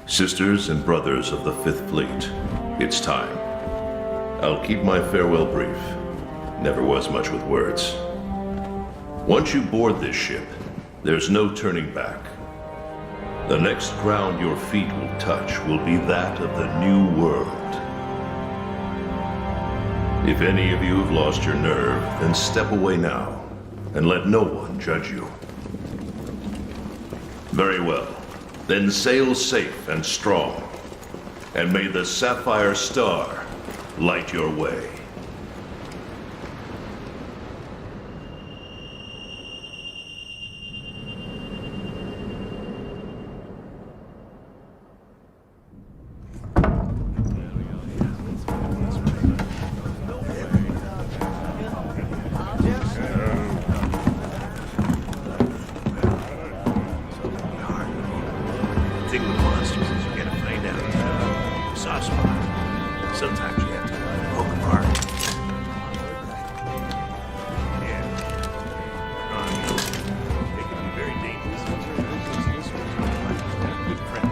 Sisters and brothers of the Fifth Fleet, it's time. I'll keep my farewell brief. Never was much with words. Once you board this ship, there's no turning back. The next ground your feet will touch will be that of the New World. If any of you have lost your nerve, then step away now, and let no one judge you. Very well. Then sail safe and strong, and may the Sapphire Star light your way. Sometimes you have to poke apart. They can be very dangerous. Good friend.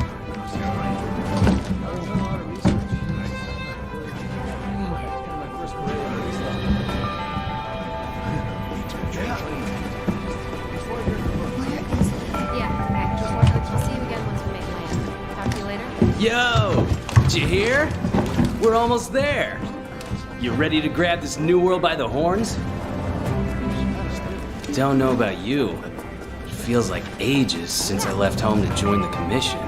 Yeah, okay. We'll see you again once we make land. Talk to you later. Yo! Did you hear? We're almost there. You ready to grab this new world by the horns? Don't know about you. It feels like ages since I left home to join the commission.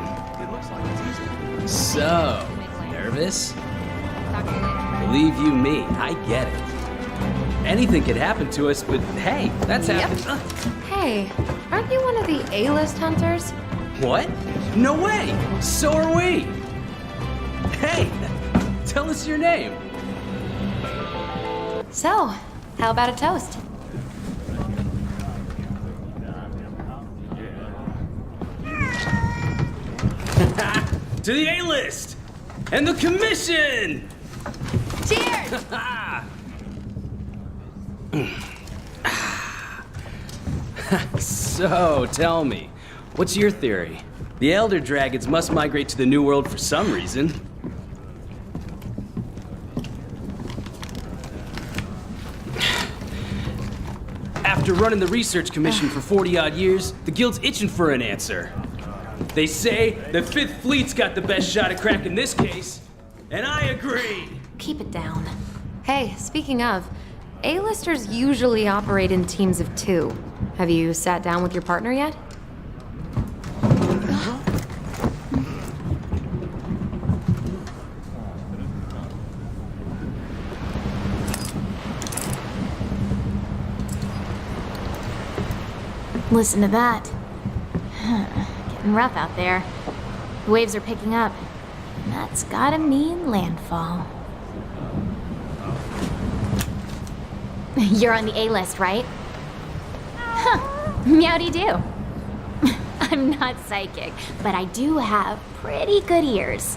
So, nervous? Talk to you later. Believe you me, I get it. Anything could happen to us, but hey, that's happened. Hey, aren't you one of the A-list hunters? What? No way! So are we! Hey! Tell us your name. So, how about a toast? To the A-list! And the commission! Cheers! So, tell me, what's your theory? The Elder Dragons must migrate to the New World for some reason. After running the research commission for 40-odd years, the Guild's itching for an answer. They say the Fifth Fleet's got the best shot at cracking this case, and I agree. Keep it down. Hey, speaking of, A-listers usually operate in teams of 2. Have you sat down with your partner yet? Listen to that. Getting rough out there. The waves are picking up. And that's gotta mean landfall. You're on the A-list, right? Huh. Meowdy-do. I'm not psychic, but I do have pretty good ears.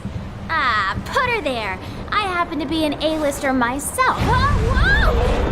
Ah, put her there. I happen to be an A-lister myself. Oh, whoa!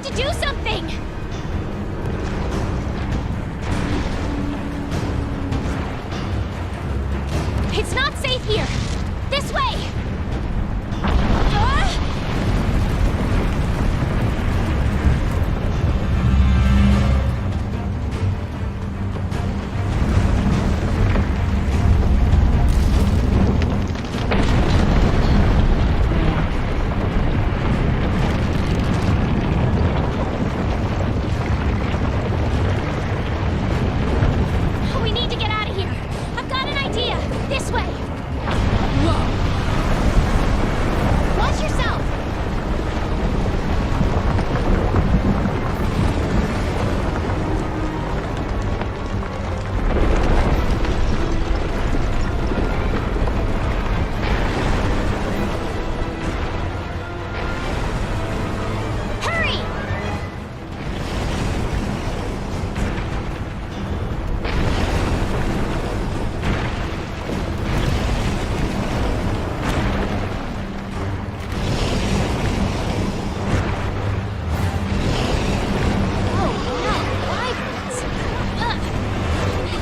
to do something! It's not safe here! This way! We need to get out of here! I've got an idea! This way! Watch yourself! Hurry! Oh no, wyverns! Ugh.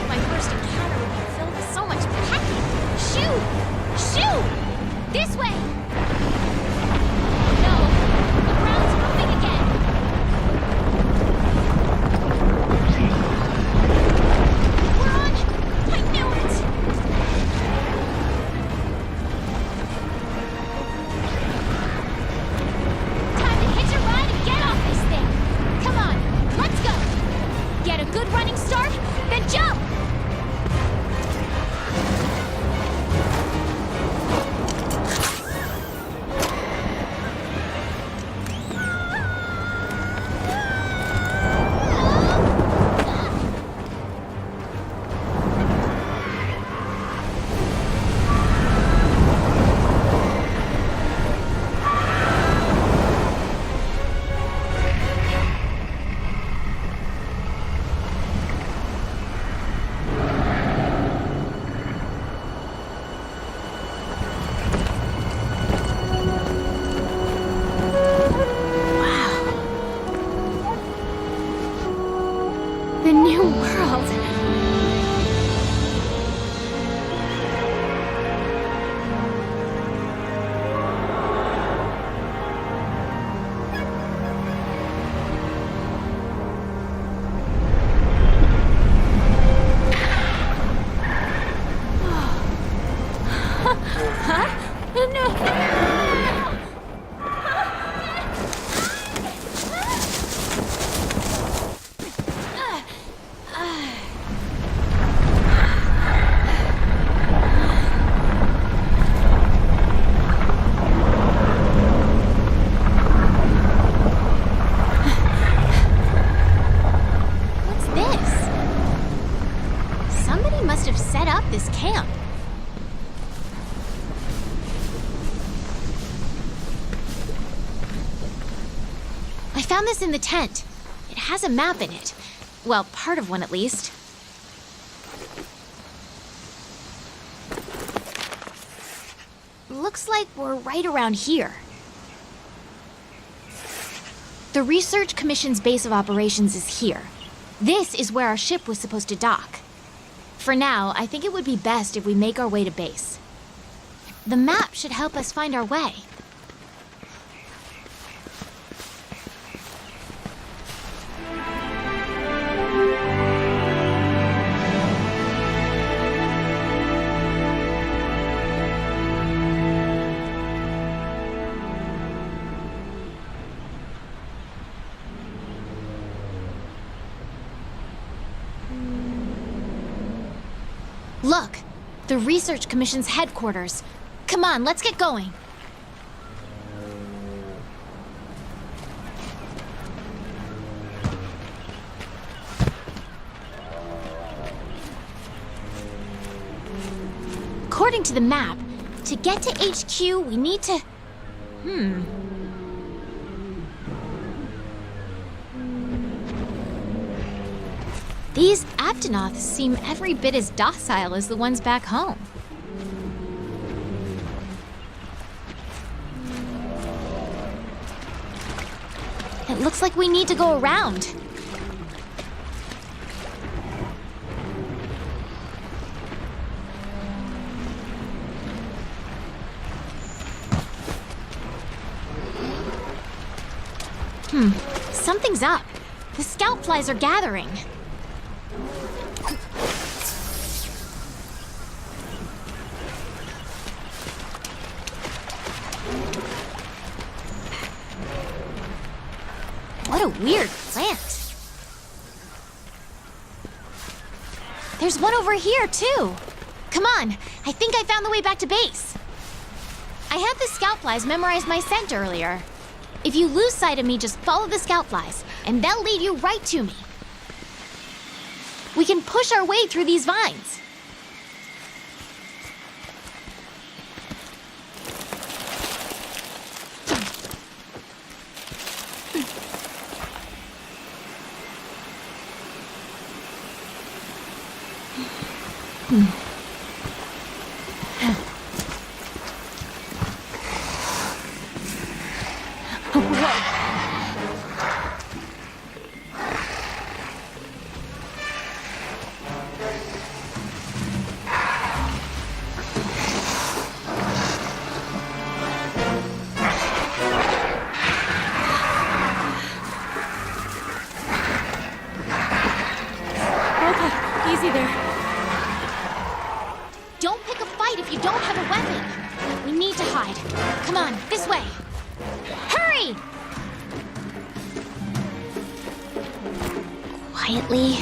My first encounter would be filled with so much packing. Shoo! Shoo! This way! No, the ground's moving again. We're on! I knew it! Time to hitch a ride and get off this thing! Come on, let's go! Get a good running start, then jump! The new world. Huh? No. What's this? Somebody must have set up this camp. I found this in the tent. It has a map in it. Well, part of one at least. Looks like we're right around here. The Research Commission's base of operations is here. This is where our ship was supposed to dock. For now, I think it would be best if we make our way to base. The map should help us find our way. Look, the Research Commission's headquarters. Come on, let's get going. According to the map, to get to HQ, we need to... These Aptonoths seem every bit as docile as the ones back home. It looks like we need to go around. Something's up. The scout flies are gathering. What a weird plant. There's one over here, too. Come on, I think I found the way back to base. I had the scout flies memorize my scent earlier. If you lose sight of me, just follow the scout flies, and they'll lead you right to me. We can push our way through these vines. Easy there. Don't pick a fight if you don't have a weapon. We need to hide. Come on, this way. Hurry! Quietly.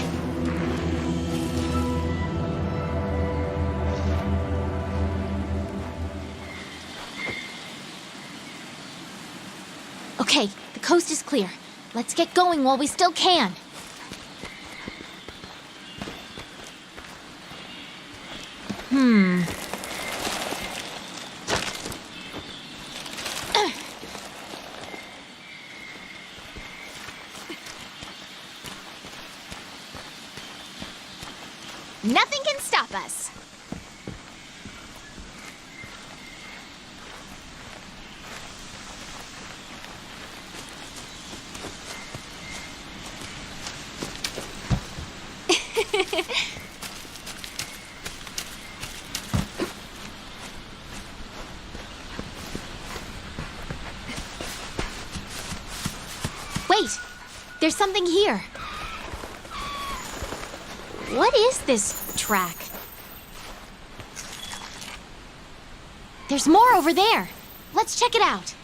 Okay, the coast is clear. Let's get going while we still can. Nothing can stop us. Wait, there's something here. What is this track? There's more over there. Let's check it out.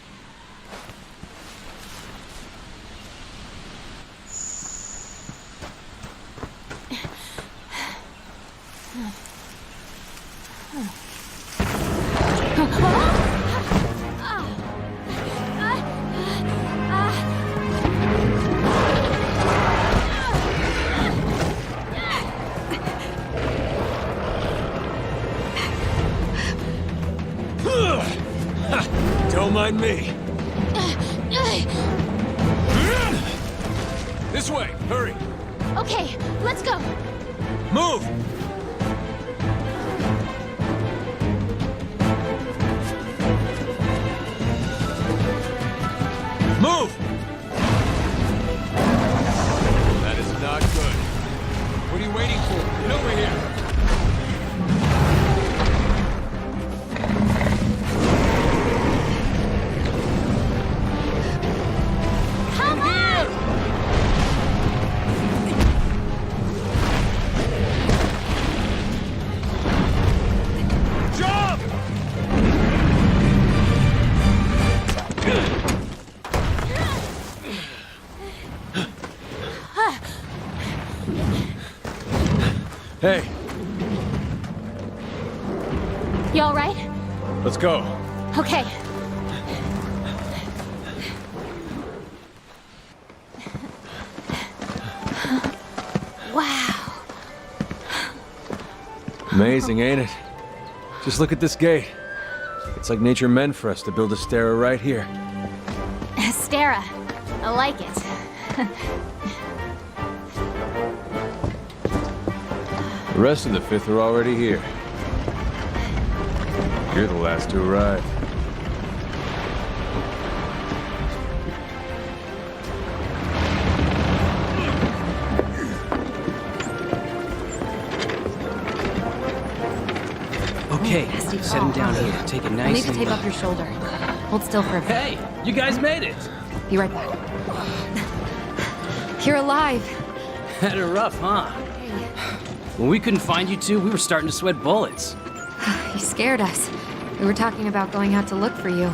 Don't mind me. This way, hurry. Okay, let's go. Move! Move! That is not good. What are you waiting for? Get over here! Come on! Jump! Hey, You all right? let's go. Okay. Wow. Amazing, ain't it? Just look at this gate. It's like nature meant for us to build a Stera right here. Stera. I like it. The rest of the Fifth are already here. You're the last to arrive. Okay, Nasty set him fall. down here. Take it I'll need nice to and tape low. up your shoulder. Hold still for a bit. Hey, you guys made it. Be right back. You're alive. Had it rough, huh? When we couldn't find you two, we were starting to sweat bullets. You scared us. We were talking about going out to look for you.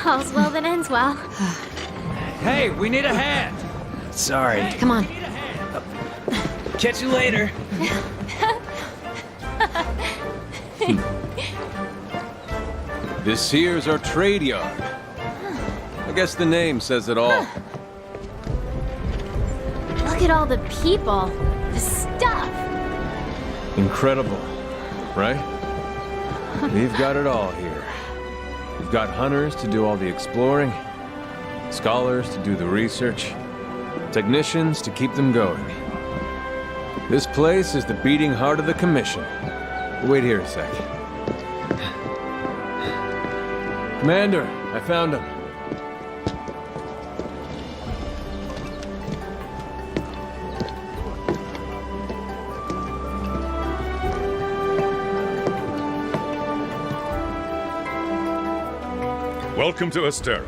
All's well that ends well. Hey, we need a hand! Sorry. Come on. Catch you later. This here's our trade yard. I guess the name says it all. Look at all the people. The stuff. Incredible, right? We've got it all here. We've got hunters to do all the exploring, scholars to do the research, technicians to keep them going. This place is the beating heart of the Commission. Wait here a sec. Commander, I found him. Welcome to Astera.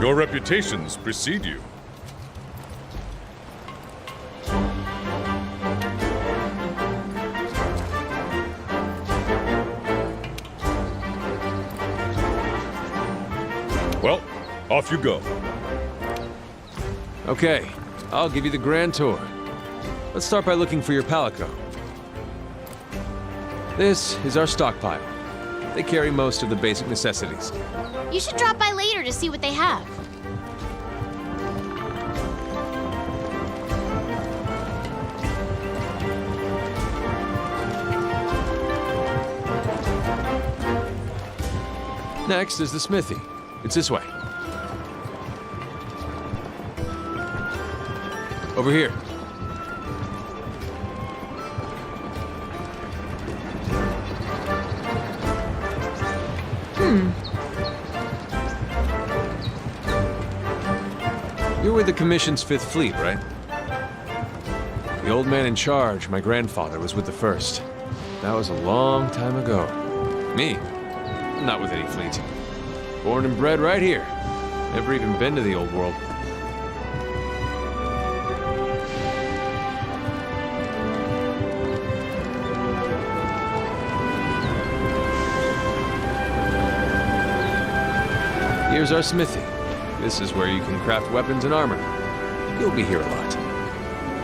Your reputations precede you. Well, off you go. Okay, I'll give you the grand tour. Let's start by looking for your Palico. This is our stockpile. They carry most of the basic necessities. You should drop by later to see what they have. Next is the smithy. It's this way. Over here. You're with the Commission's 5th Fleet, right? The old man in charge, my grandfather, was with the 1st. That was a long time ago. Me? I'm not with any fleet. Born and bred right here. Never even been to the old world. Here's our smithy. This is where you can craft weapons and armor. You'll be here a lot.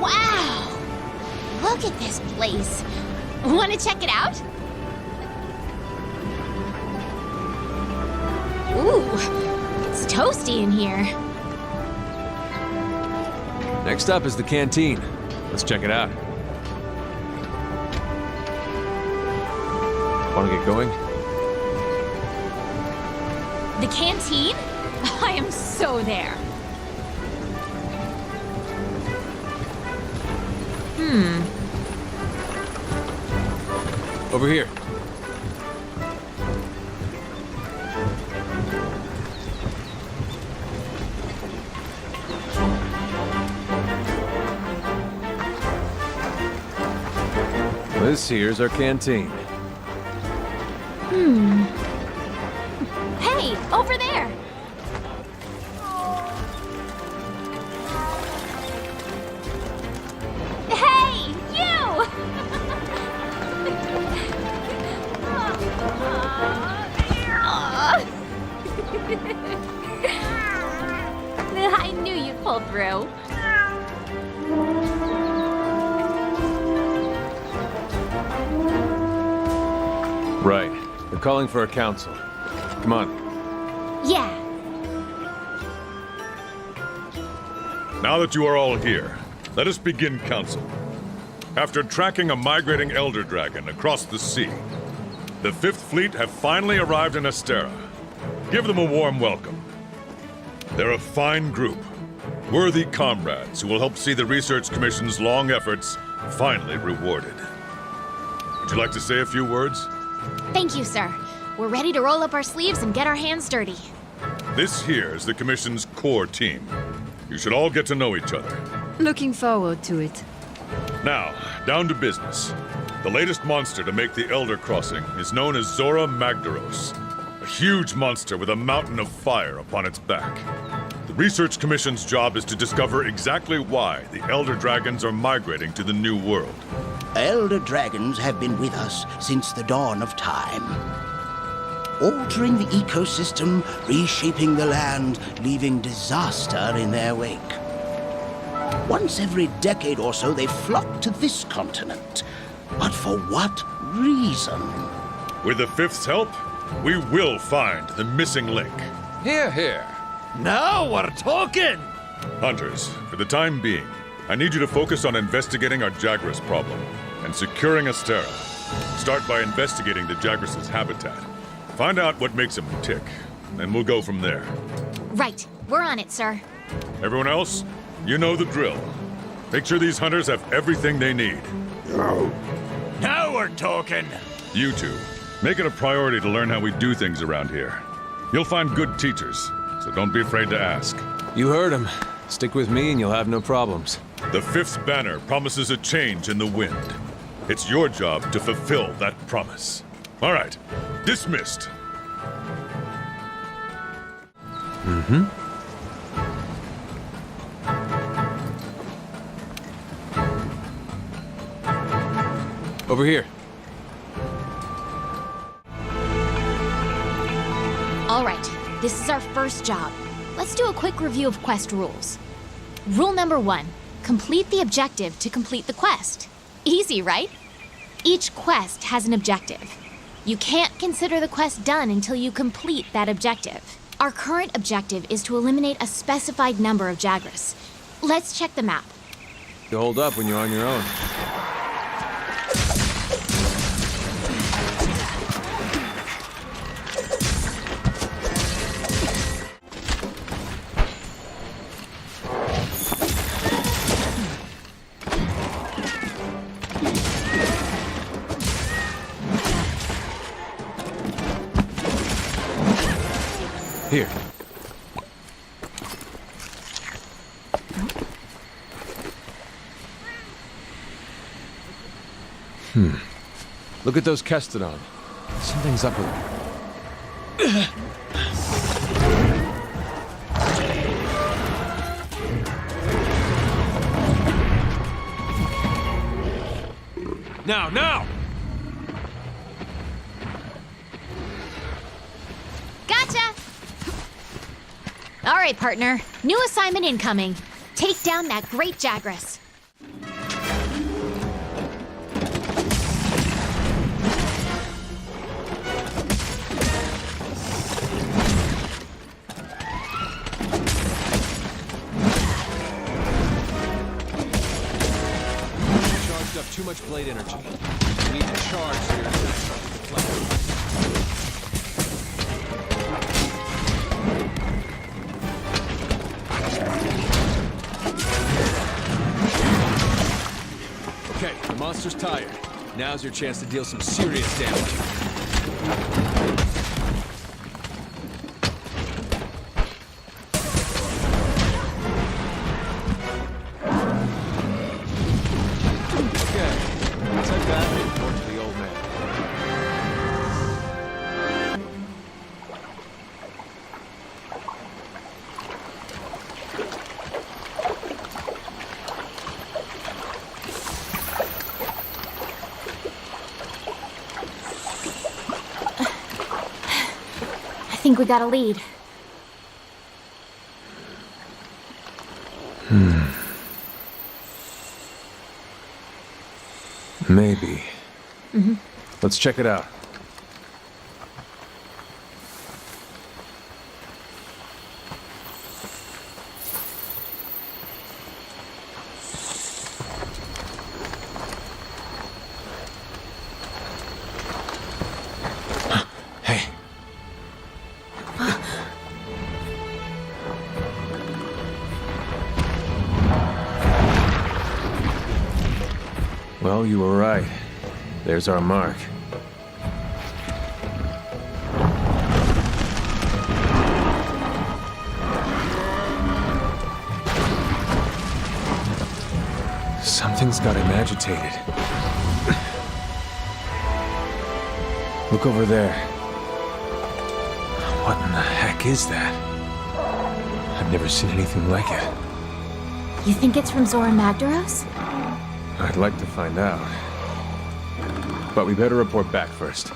Wow! Look at this place. Want to check it out? Ooh, it's toasty in here. Next up is the canteen. Let's check it out. Want to get going? The canteen? I am so there. Over here. This here's our canteen. Hey, over there. Hey, you! I knew you'd pull through. Right. They're calling for a council. Come on. Yeah. Now that you are all here, let us begin council. After tracking a migrating elder dragon across the sea, the 5th Fleet have finally arrived in Astera. Give them a warm welcome. They're a fine group, Worthy comrades who will help see the Research Commission's long efforts finally rewarded. Would you like to say a few words? Thank you, sir. We're ready to roll up our sleeves and get our hands dirty. This here is the Commission's core team. You should all get to know each other. Looking forward to it. Now, down to business. The latest monster to make the Elder Crossing is known as Zora Magdaros, a huge monster with a mountain of fire upon its back. The Research Commission's job is to discover exactly why the Elder Dragons are migrating to the New World. Elder dragons have been with us since the dawn of time. Altering the ecosystem, reshaping the land, leaving disaster in their wake. Once every decade or so, they flock to this continent. But for what reason? With the Fifth's help, we will find the missing link. Here, here. Now we're talking! Hunters, for the time being, I need you to focus on investigating our Jagras problem and securing Astera. Start by investigating the Jagras' habitat. Find out what makes them tick, and we'll go from there. Right. We're on it, sir. Everyone else, you know the drill. Make sure these hunters have everything they need. Now we're talking! You two, make it a priority to learn how we do things around here. You'll find good teachers, so don't be afraid to ask. You heard him. Stick with me and you'll have no problems. The Fifth Banner promises a change in the wind. It's your job to fulfill that promise. All right, dismissed. Over here. All right. This is our first job. Let's do a quick review of quest rules. Rule number 1. Complete the objective to complete the quest. Easy, right? Each quest has an objective. You can't consider the quest done until you complete that objective. Our current objective is to eliminate a specified number of Jagras. Let's check the map. You hold up when you're on your own. Here. Look at those Kestodon. Something's up with them. Now! Gotcha! All right, partner. New assignment incoming. Take down that great Jagras. Charged up too much blade energy. You need to charge so you're not starting to deflect. Okay, the monster's tired. Now's your chance to deal some serious damage. Okay, let's head back and report to the old man. I think we got a lead. Maybe. Let's check it out. Hey. you were right. There's our mark. Something's got him agitated. Look over there. What in the heck is that? I've never seen anything like it. You think it's from Zora Magdaros? I'd like to find out. But we better report back first.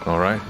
All right?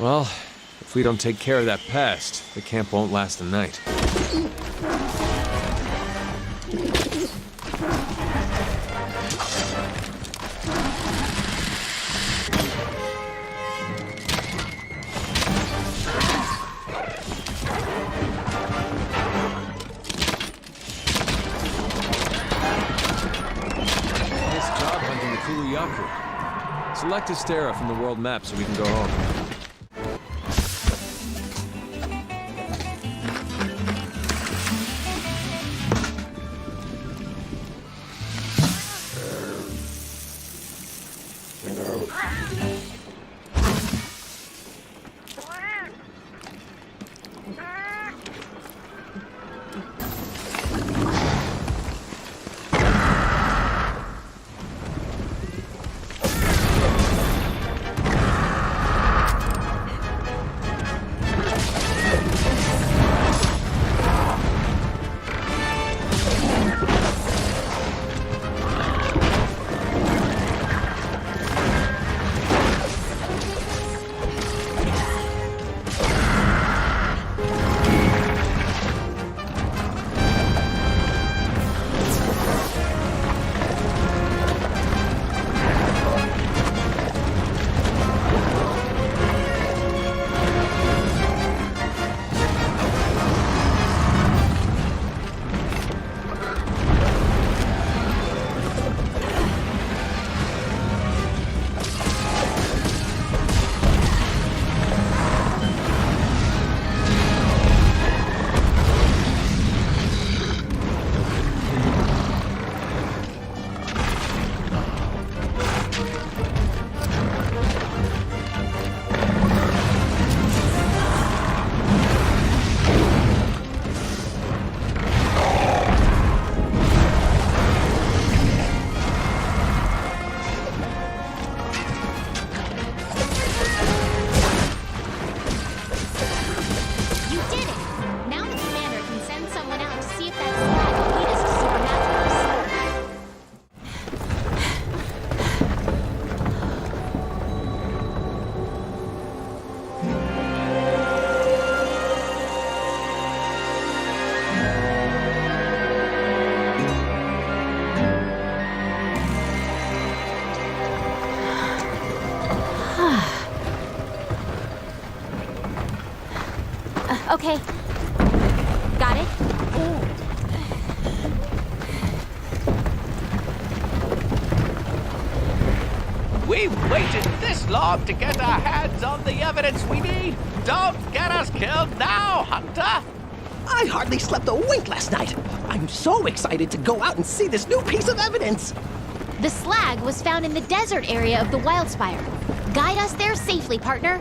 Well, if we don't take care of that pest, the camp won't last a night. Nice job hunting the Kuluyaku. Select Astera from the world map so we can go home. Okay. Got it? We've waited this long to get our hands on the evidence we need. Don't get us killed now, Hunter! I hardly slept a wink last night. I'm so excited to go out and see this new piece of evidence. The slag was found in the desert area of the Wildspire. Guide us there safely, partner.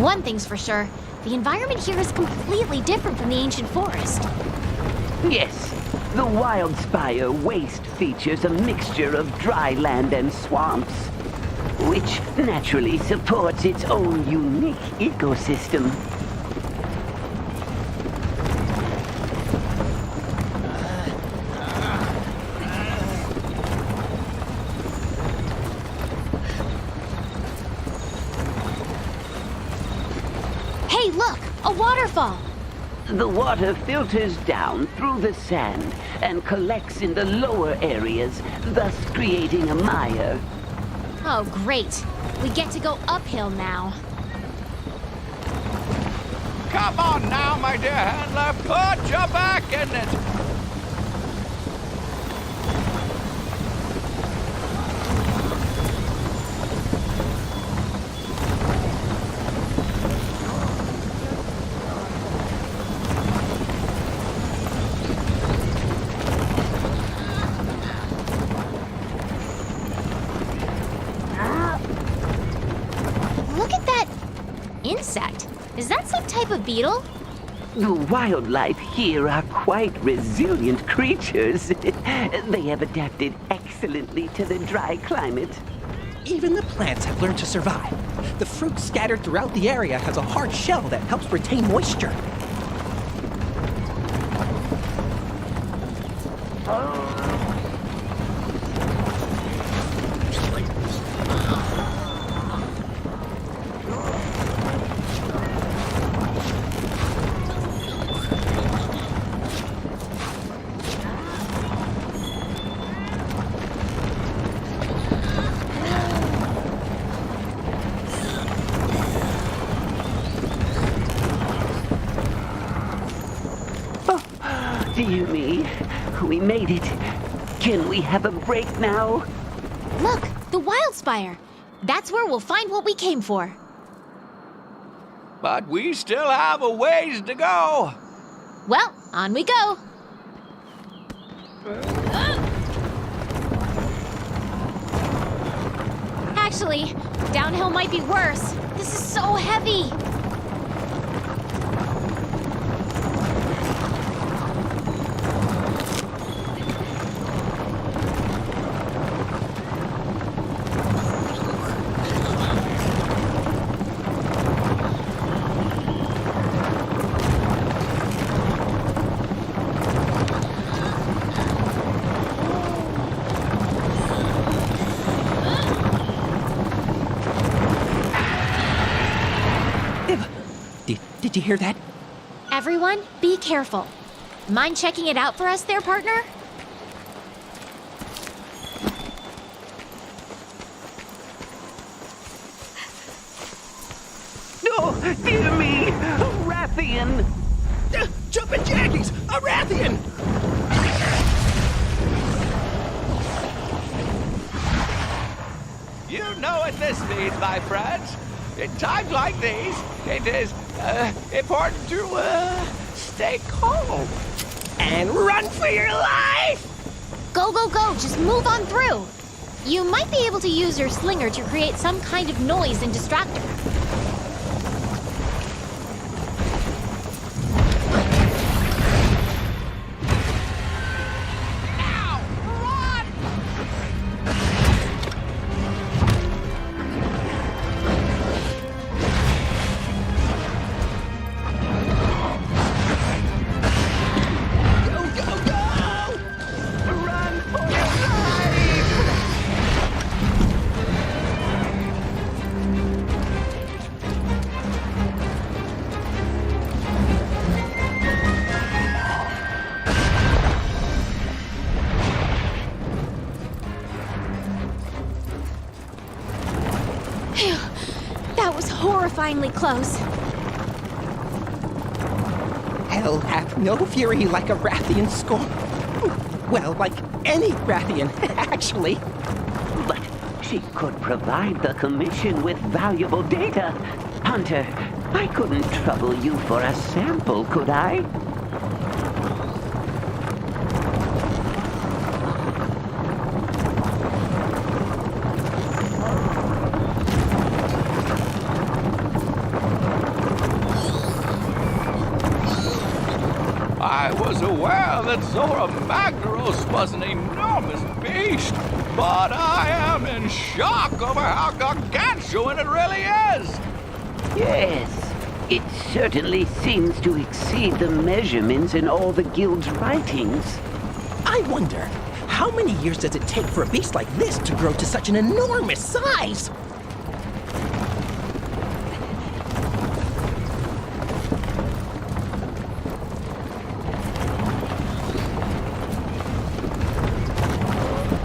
One thing's for sure, the environment here is completely different from the ancient forest. Yes, the Wildspire waste features a mixture of dry land and swamps. which naturally supports its own unique ecosystem. Hey, look! A waterfall! The water filters down through the sand and collects in the lower areas, thus creating a mire. Oh, great. We get to go uphill now. Come on now, my dear handler, put your back in it. Look at that insect. Is that some type of beetle? The wildlife here are quite resilient creatures. They have adapted excellently to the dry climate. Even the plants have learned to survive. The fruit scattered throughout the area has a hard shell that helps retain moisture. Dear me, we made it. Can we have a break now? Look, the Wildspire. That's where we'll find what we came for. But we still have a ways to go. Well, on we go. Actually, downhill might be worse. This is so heavy. Did you hear that? Everyone, be careful. Mind checking it out for us there, partner? Oh, dear me! Rathian! Jumpin' Jackies! A Rathian! You know what this means, my friends. In times like these, it is important to stay calm. And run for your life! Go, go, go! Just move on through! You might be able to use your slinger to create some kind of noise and distractor. That was horrifyingly close. Hell hath no fury like a Rathian scorn. Well, like any Rathian, actually. But she could provide the Commission with valuable data. Hunter, I couldn't trouble you for a sample, could I? I was aware that Zora Magdaros was an enormous beast, but I am in shock over how gargantuan it really is. Yes, it certainly seems to exceed the measurements in all the guild's writings. I wonder, how many years does it take for a beast like this to grow to such an enormous size?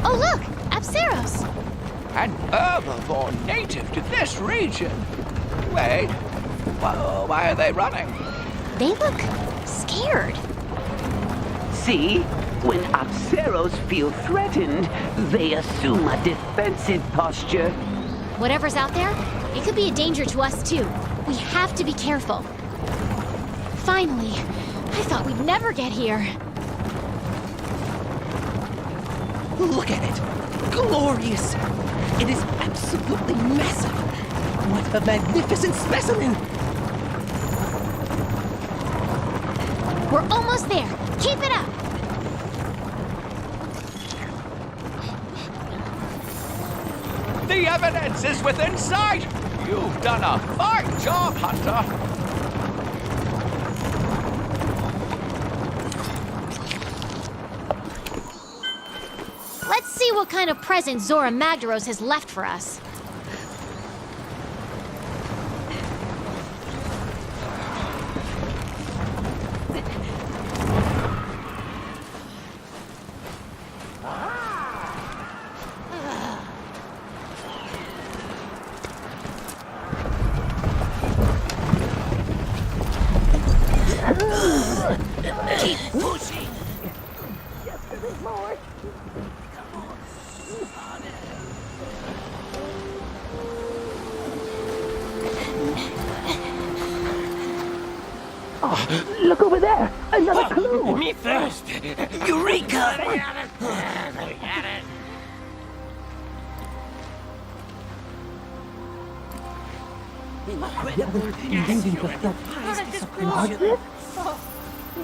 Oh, look! Apseros! An herbivore native to this region. Wait, why are they running? They look scared. See? When Apseros feel threatened, they assume a defensive posture. Whatever's out there, it could be a danger to us too. We have to be careful. Finally, I thought we'd never get here. Look at it! Glorious! It is absolutely massive! What a magnificent specimen! We're almost there. Keep it up! The evidence is within sight! You've done a fine job, Hunter! Let's see what kind of present Zora Magdaros has left for us. Keep pushing! Oh, look over there! Another clue! Me first! Eureka!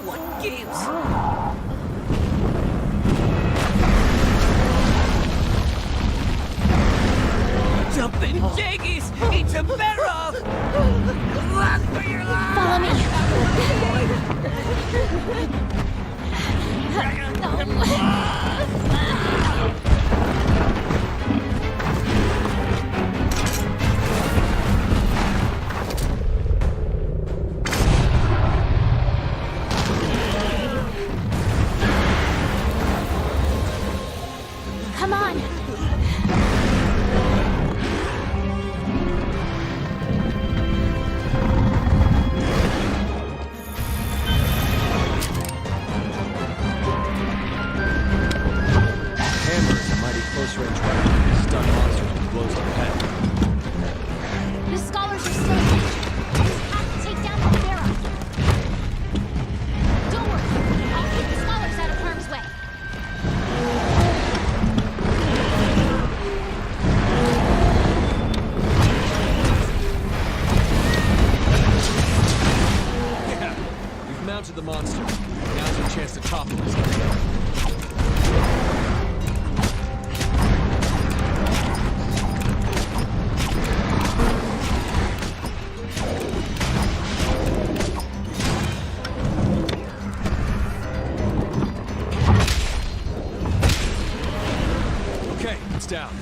What gives? Jumping jaggies! It's a barrel! Run for your life! Follow me. Come on. Hammer is a mighty close-range weapon. Stun monsters with blows of the head. The scholars are still in. I just have to take down the Pharaoh. Don't worry. I'll keep the scholars out of harm's way. Yeah, we've mounted the monster. Now's your chance to topple this guy. Okay, it's down.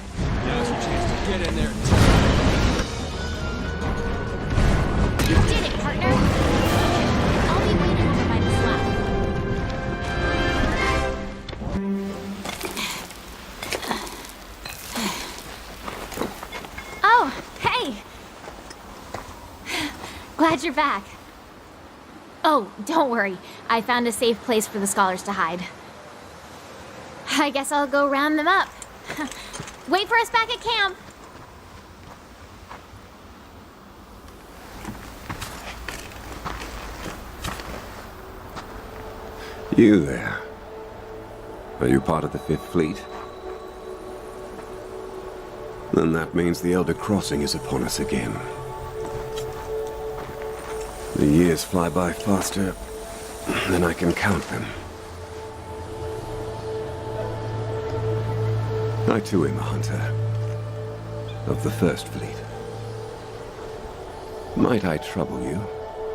Now's your chance to get in there and You did it, partner. I'll be waiting over by the slab. Oh, hey! Glad you're back. Oh, don't worry. I found a safe place for the scholars to hide. I guess I'll go round them up. Wait for us back at camp. You there. Are you part of the Fifth Fleet? Then that means the Elder Crossing is upon us again. The years fly by faster than I can count them. I too am a hunter. Of the First Fleet. Might I trouble you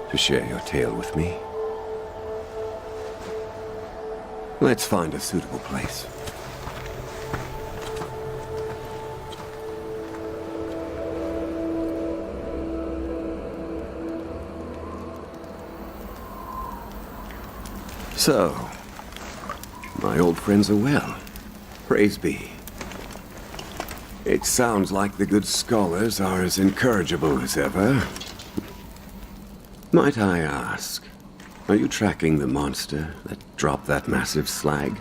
to share your tale with me? Let's find a suitable place. So, my old friends are well. Praise be. It sounds like the good scholars are as incorrigible as ever. Might I ask, are you tracking the monster that dropped that massive slag?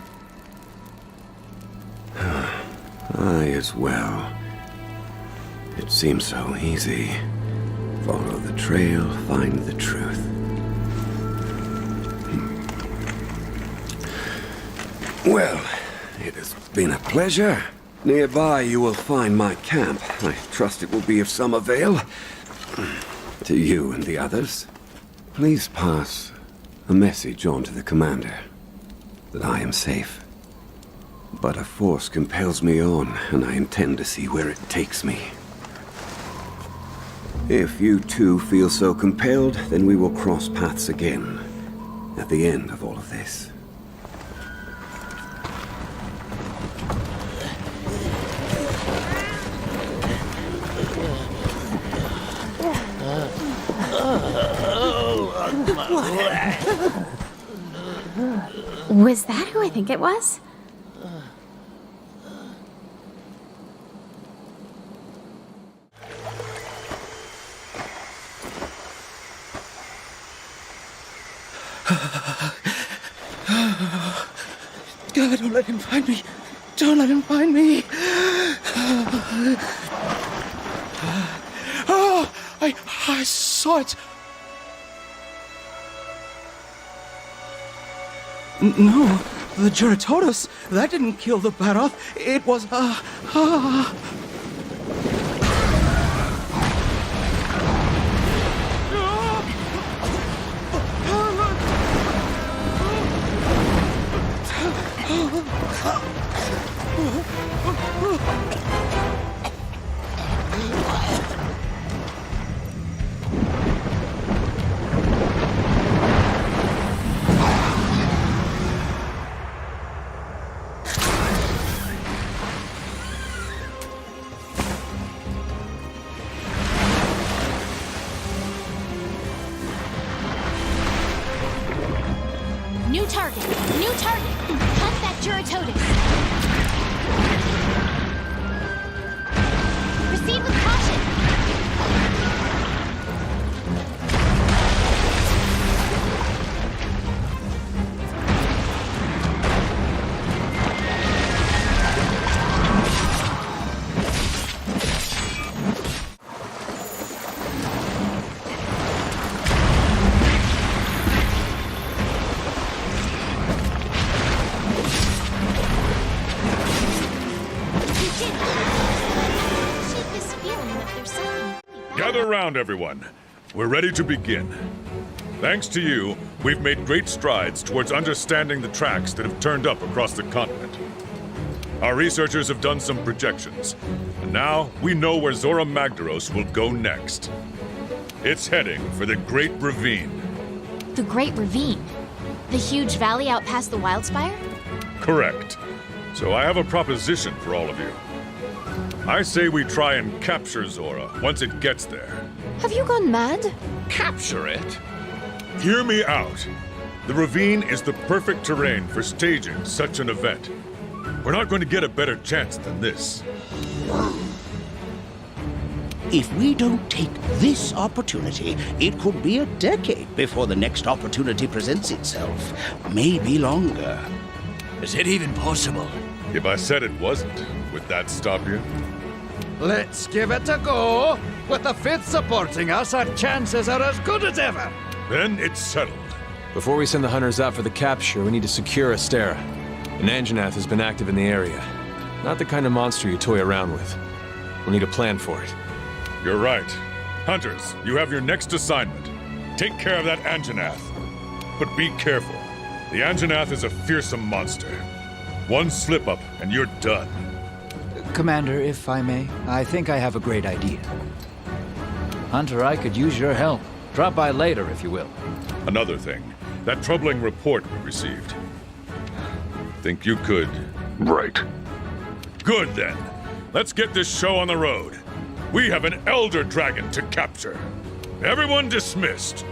I as well. It seems so easy. Follow the trail, find the truth. Well, it has been a pleasure. Nearby you will find my camp. I trust it will be of some avail. To you and the others. Please pass a message on to the commander that I am safe. But a force compels me on, and I intend to see where it takes me. If you too feel so compelled, then we will cross paths again at the end of all of this. Was that who I think it was? God, don't let him find me. Don't let him find me. Oh, I saw it. No, the Juratotus. That didn't kill the Baroth. It was, New target! New target! Hunt that Juratotus! Proceed with caution! Gather round, everyone. We're ready to begin. Thanks to you, we've made great strides towards understanding the tracks that have turned up across the continent. Our researchers have done some projections, and now we know where Zora Magdaros will go next. It's heading for the Great Ravine. The Great Ravine? The huge valley out past the Wildspire? Correct. So I have a proposition for all of you. I say we try and capture Zora once it gets there. Have you gone mad? Capture it? Hear me out. The ravine is the perfect terrain for staging such an event. We're not going to get a better chance than this. If we don't take this opportunity, it could be a decade before the next opportunity presents itself. Maybe longer. Is it even possible? If I said it wasn't, would that stop you? Let's give it a go. With the Fifth supporting us, our chances are as good as ever. Then it's settled. Before we send the hunters out for the capture, we need to secure Astera. An Anjanath has been active in the area. Not the kind of monster you toy around with. We'll need a plan for it. You're right. Hunters, you have your next assignment. Take care of that Anjanath. But be careful. The Anjanath is a fearsome monster. One slip-up and you're done. Commander, if I may, I think I have a great idea. Hunter, I could use your help. Drop by later, if you will. Another thing, that troubling report we received. Think you could... Right. Good then. Let's get this show on the road. We have an Elder Dragon to capture. Everyone dismissed.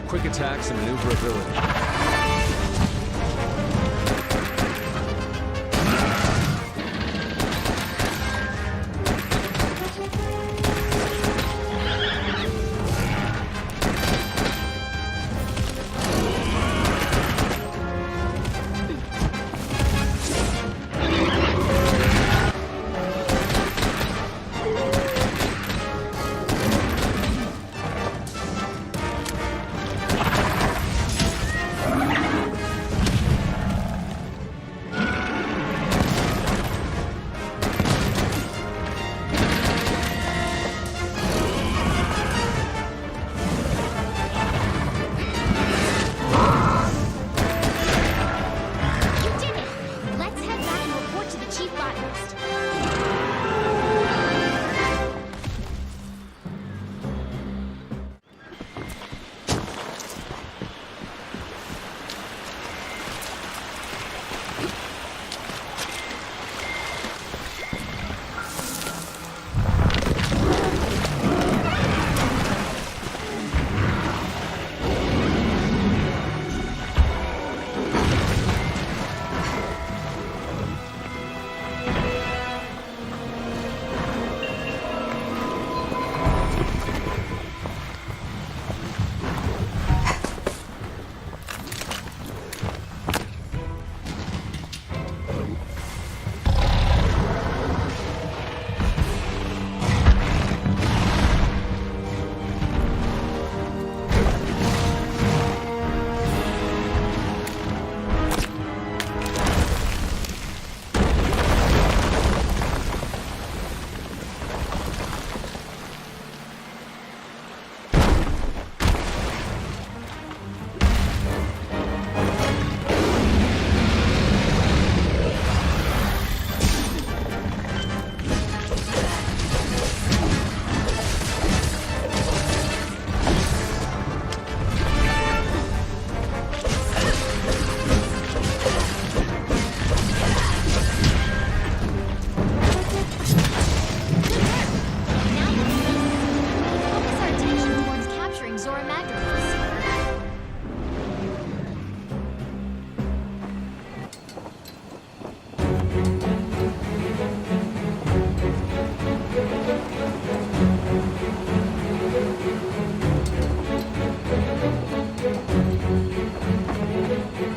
Quick attacks and maneuverability.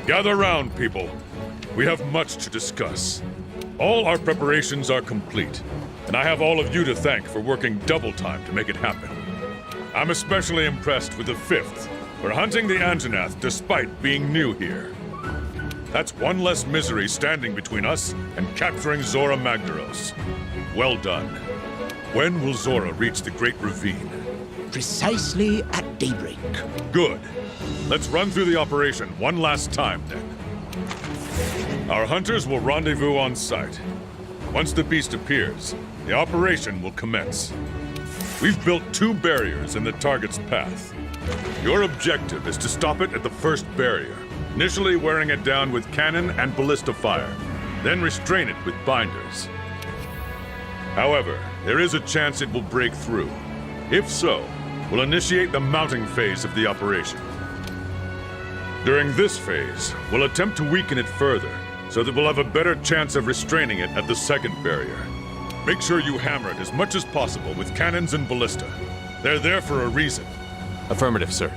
Gather round, people. We have much to discuss. All our preparations are complete, and I have all of you to thank for working double time to make it happen. I'm especially impressed with the 5th for hunting the Anjanath despite being new here. That's one less misery standing between us and capturing Zorah Magdaros. Well done. When will Zorah reach the Great Ravine? Precisely at daybreak. Good. Let's run through the operation one last time, then. Our hunters will rendezvous on site. Once the beast appears, the operation will commence. We've built 2 barriers in the target's path. Your objective is to stop it at the first barrier, initially wearing it down with cannon and ballista fire, then restrain it with binders. However, there is a chance it will break through. If so, we'll initiate the mounting phase of the operation. During this phase, we'll attempt to weaken it further, so that we'll have a better chance of restraining it at the second barrier. Make sure you hammer it as much as possible with cannons and ballista. They're there for a reason. Affirmative, sir.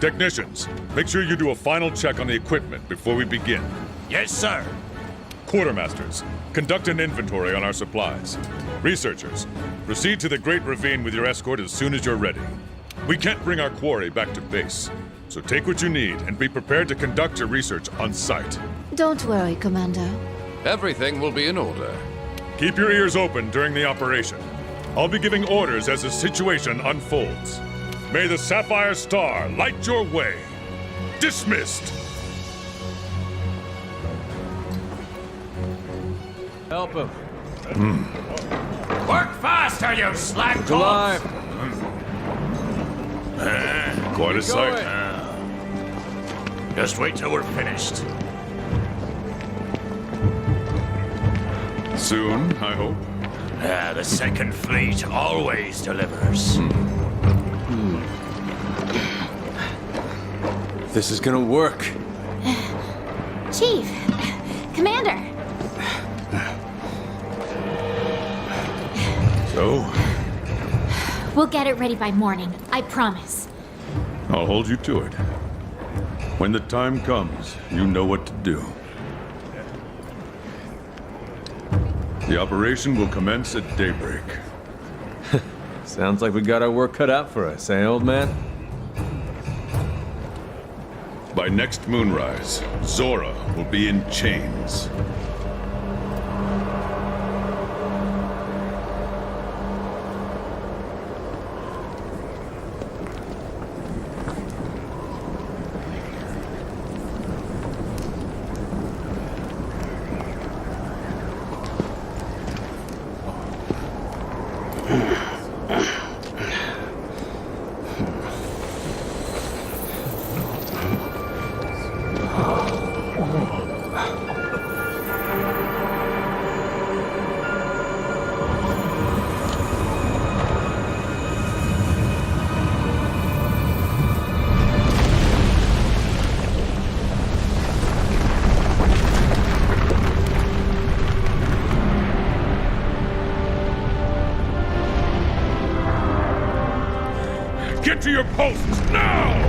Technicians, make sure you do a final check on the equipment before we begin. Yes, sir. Quartermasters, conduct an inventory on our supplies. Researchers, proceed to the Great Ravine with your escort as soon as you're ready. We can't bring our quarry back to base, so take what you need and be prepared to conduct your research on site. Don't worry, Commander. Everything will be in order. Keep your ears open during the operation. I'll be giving orders as the situation unfolds. May the Sapphire Star light your way. Dismissed. Help him. Work faster, you slack It's alive. Quite a sight. Just wait till we're finished. Soon, I hope. The Second Fleet always delivers. This is gonna work. Chief, Commander. So, We'll get it ready by morning, I promise. I'll hold you to it. When the time comes, you know what to do. The operation will commence at daybreak. Sounds like we got our work cut out for us, eh, old man? By next moonrise, Zora will be in chains. Get to your posts now!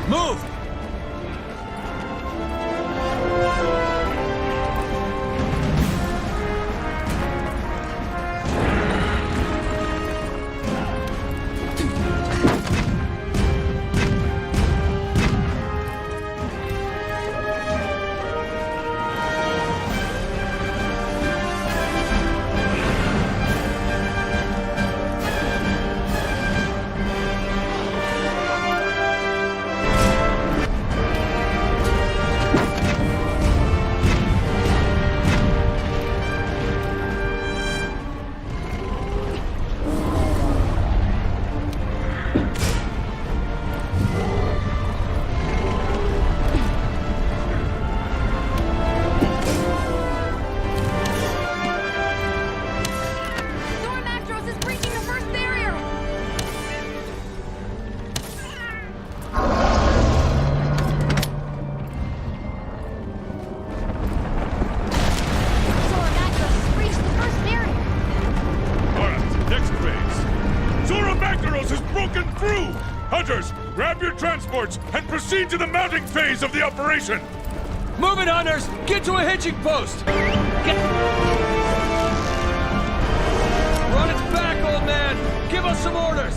Move! Hunters, grab your transports and proceed to the mounting phase of the operation! Move it, hunters! Get to a hitching post! We're on its back, old man! Give us some orders!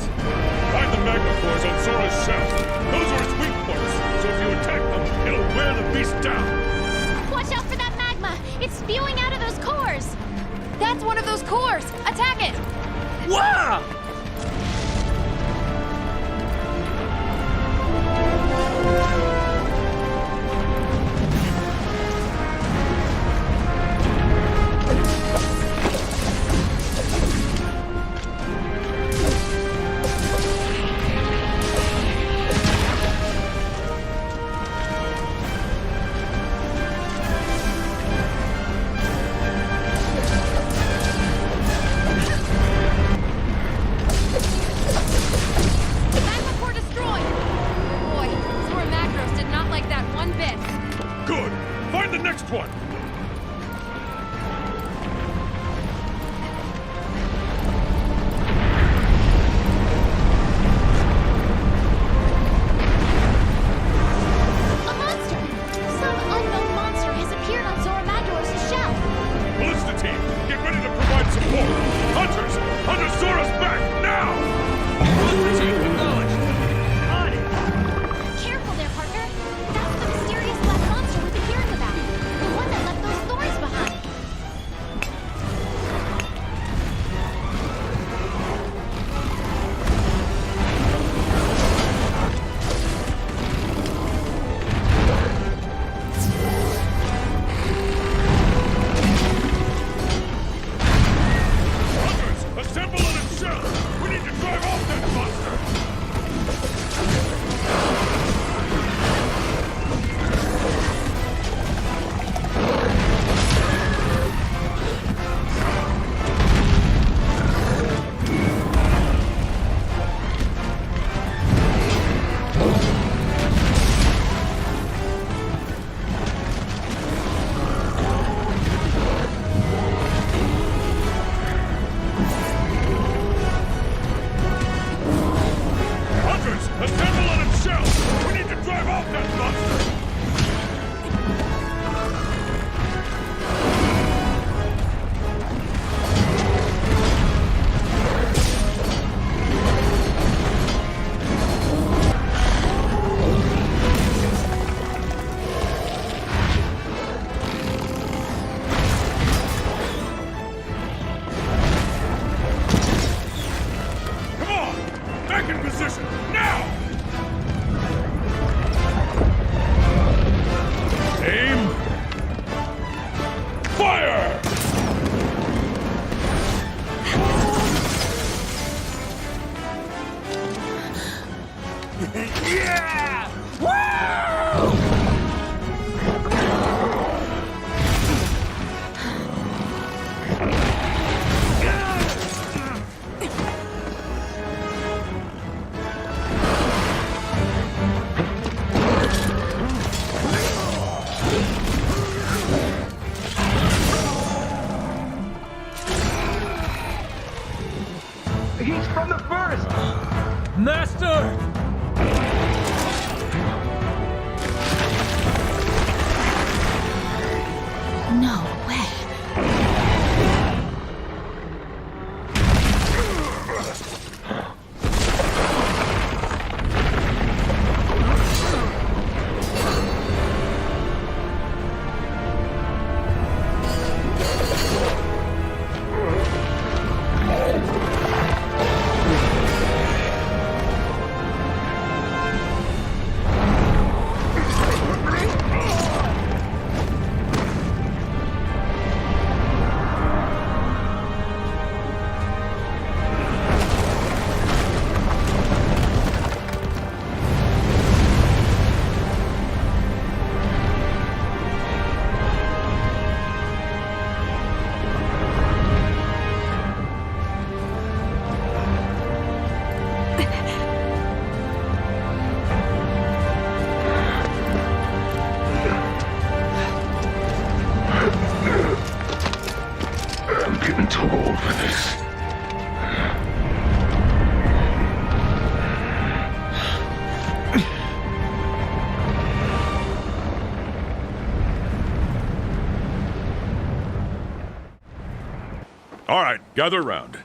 Find the magma cores on Zora's shaft. Those are its weak points, so if you attack them, it'll wear the beast down. Watch out for that magma! It's spewing out of those cores! That's one of those cores! Attack it! Wow! to drive off that monster! Hunters, assemble on its shell! We need to drive off that monster! Come on! Back in position! Now! Aim! Fire! Yeah! He's from the first! Master! No way. I'm getting too old for this. All right, gather around.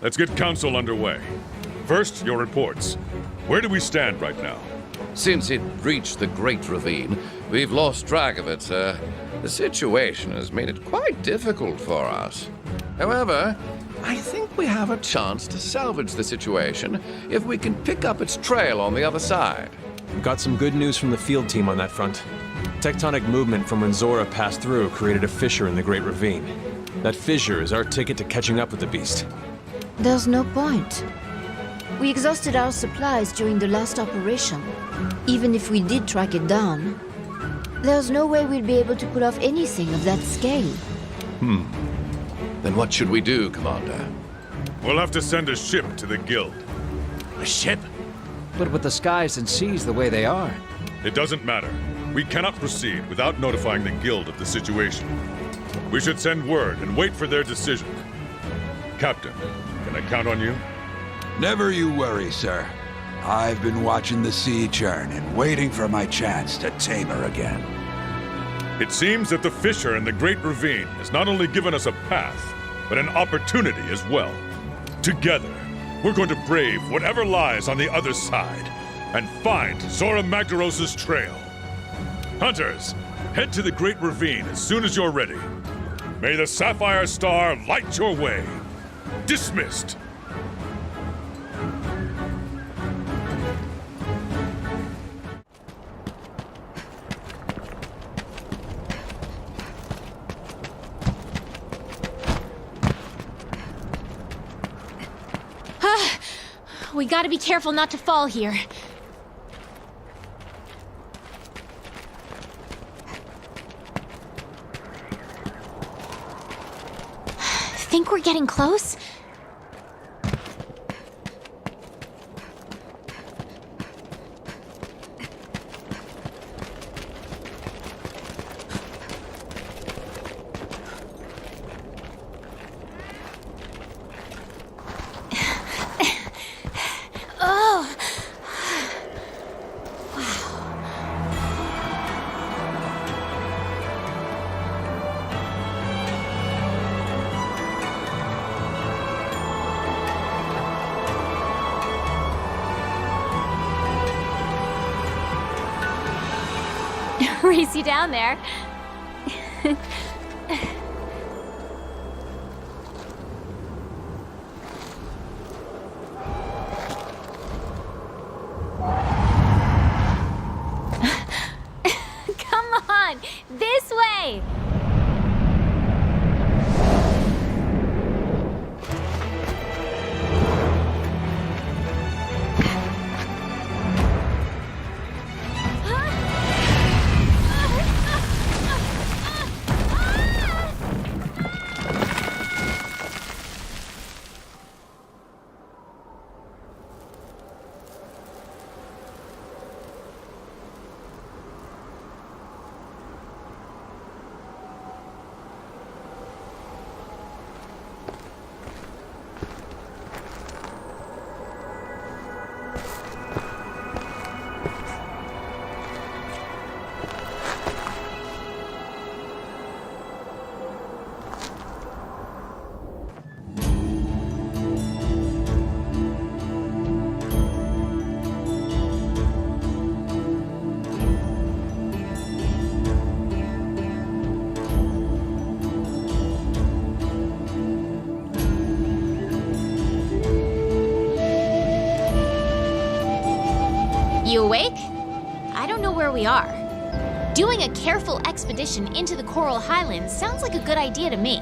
Let's get council underway. First, your reports. Where do we stand right now? Since it reached the Great Ravine, we've lost track of it, sir. The situation has made it quite difficult for us. However, I think we have a chance to salvage the situation if we can pick up its trail on the other side. We've got some good news from the field team on that front. Tectonic movement from when Zora passed through created a fissure in the Great Ravine. That fissure is our ticket to catching up with the beast. There's no point. We exhausted our supplies during the last operation. Even if we did track it down, there's no way we'll be able to pull off anything of that scale. Then what should we do, Commander? We'll have to send a ship to the Guild. A ship? But with the skies and seas the way they are, It doesn't matter. We cannot proceed without notifying the Guild of the situation. We should send word and wait for their decision. Captain, can I count on you? Never you worry, sir. I've been watching the sea churn and waiting for my chance to tame her again. It seems that the fissure in the Great Ravine has not only given us a path, but an opportunity as well. Together, we're going to brave whatever lies on the other side and find Zora Magdaros' trail. Hunters, head to the Great Ravine as soon as you're ready. May the Sapphire Star light your way. Dismissed. We gotta be careful not to fall here. Think we're getting close? Oh! Race you down there. Come on, this way. You awake? I don't know where we are. Doing a careful expedition into the Coral Highlands sounds like a good idea to me.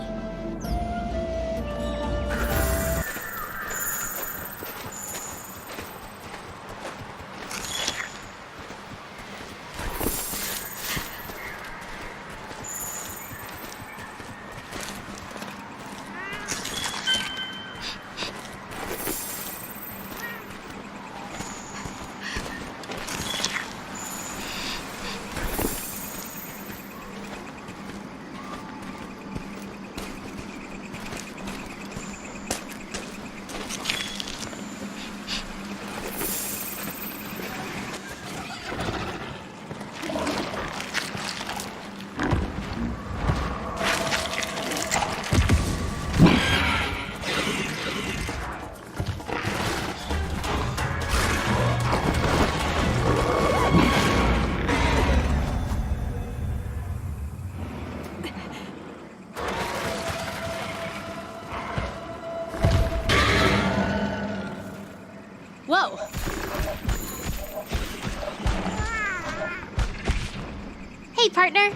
Whoa! Hey, partner!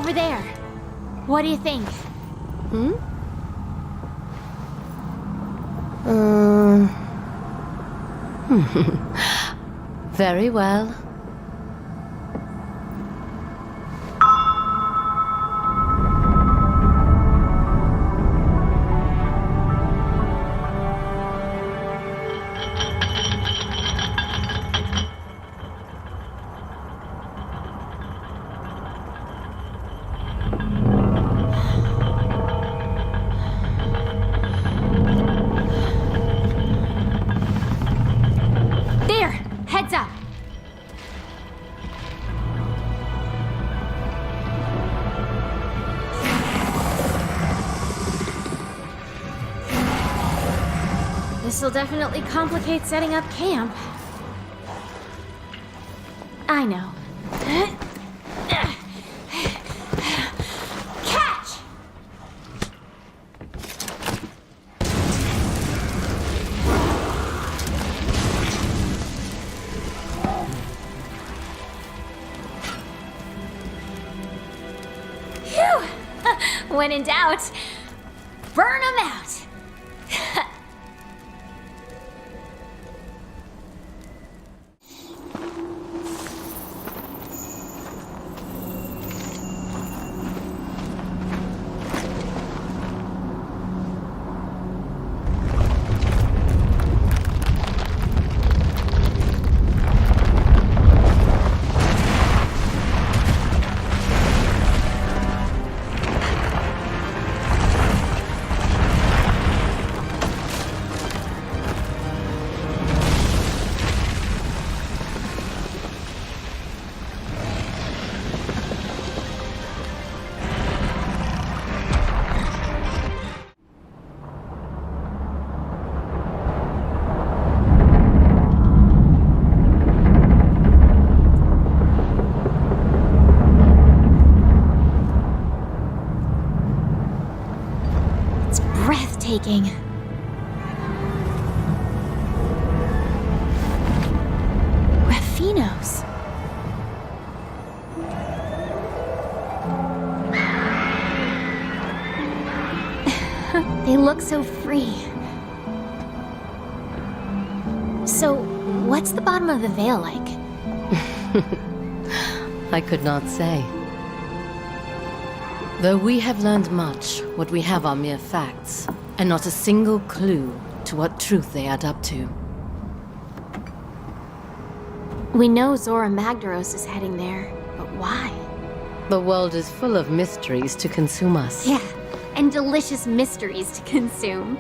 over there. What do you think? Very well. There! Heads up! This'll definitely complicate setting up camp. I know. Catch! Phew! When in doubt, burn them out! Breathtaking. Raffinos. They look so free. So, what's the bottom of the veil like? I could not say. Though we have learned much, what we have are mere facts, and not a single clue to what truth they add up to. We know Zora Magdaros is heading there, but why? The world is full of mysteries to consume us. Yeah, and delicious mysteries to consume.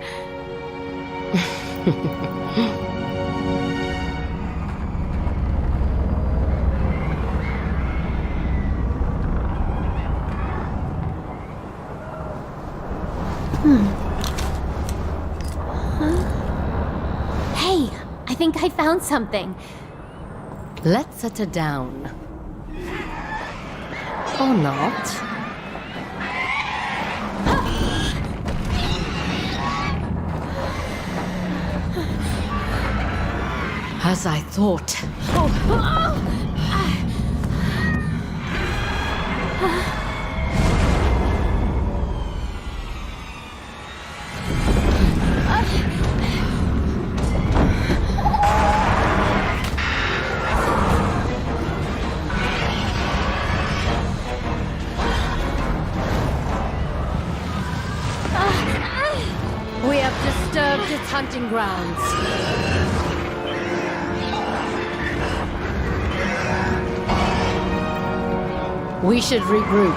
Hey, I think I found something. Let's set her down. Or not. As I thought. We have disturbed its hunting grounds. We should regroup.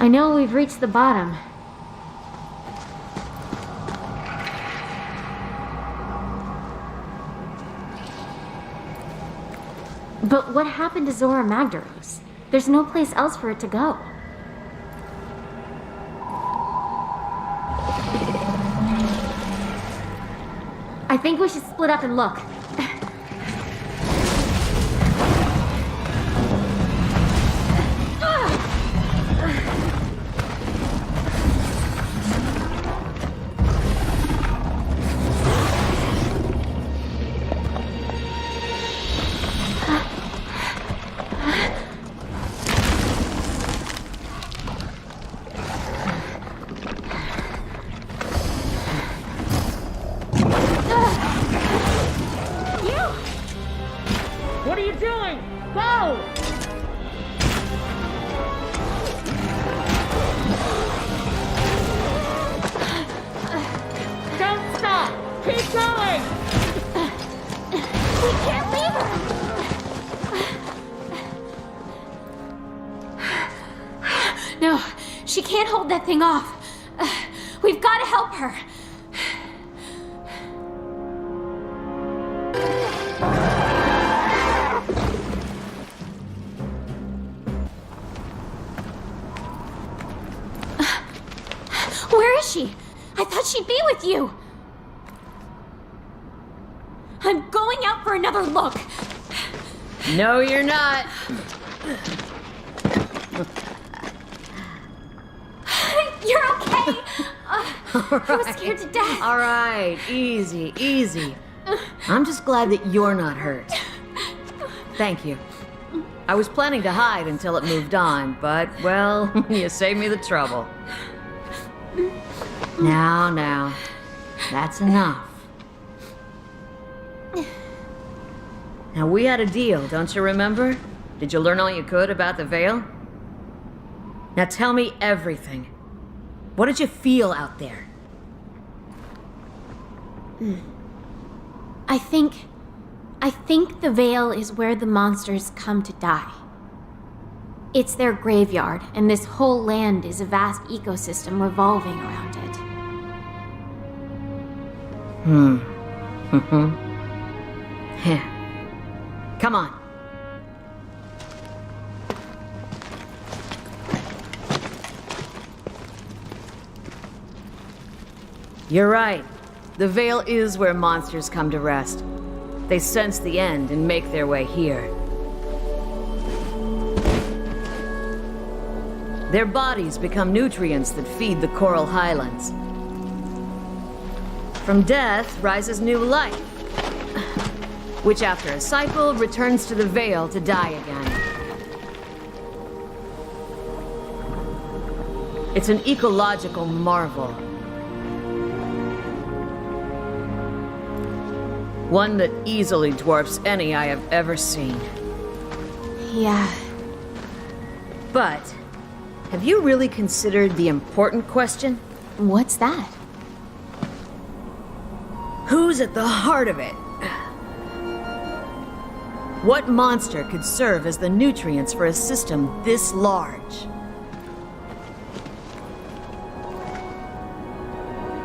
I know we've reached the bottom. But what happened to Zora Magdaros? There's no place else for it to go. I think we should split up and look. What are you doing? Go! Don't stop! Keep going! We can't leave her! No, she can't hold that thing off. We've got to help her. Where is she? I thought she'd be with you. I'm going out for another look. No, you're not. You're okay. I was scared to death. All right, easy, easy. I'm just glad that you're not hurt. Thank you. I was planning to hide until it moved on, but, well, you saved me the trouble. Now, that's enough. Now, we had a deal, don't you remember? Did you learn all you could about the Veil? Now tell me everything. What did you feel out there? I think the Veil is where the monsters come to die. It's their graveyard, and this whole land is a vast ecosystem revolving around it. Come on. You're right. The Veil is where monsters come to rest. They sense the end and make their way here. Their bodies become nutrients that feed the coral highlands. From death rises new life, which after a cycle returns to the Veil to die again. It's an ecological marvel. One that easily dwarfs any I have ever seen. Yeah. But, have you really considered the important question? What's that? Who's at the heart of it? What monster could serve as the nutrients for a system this large?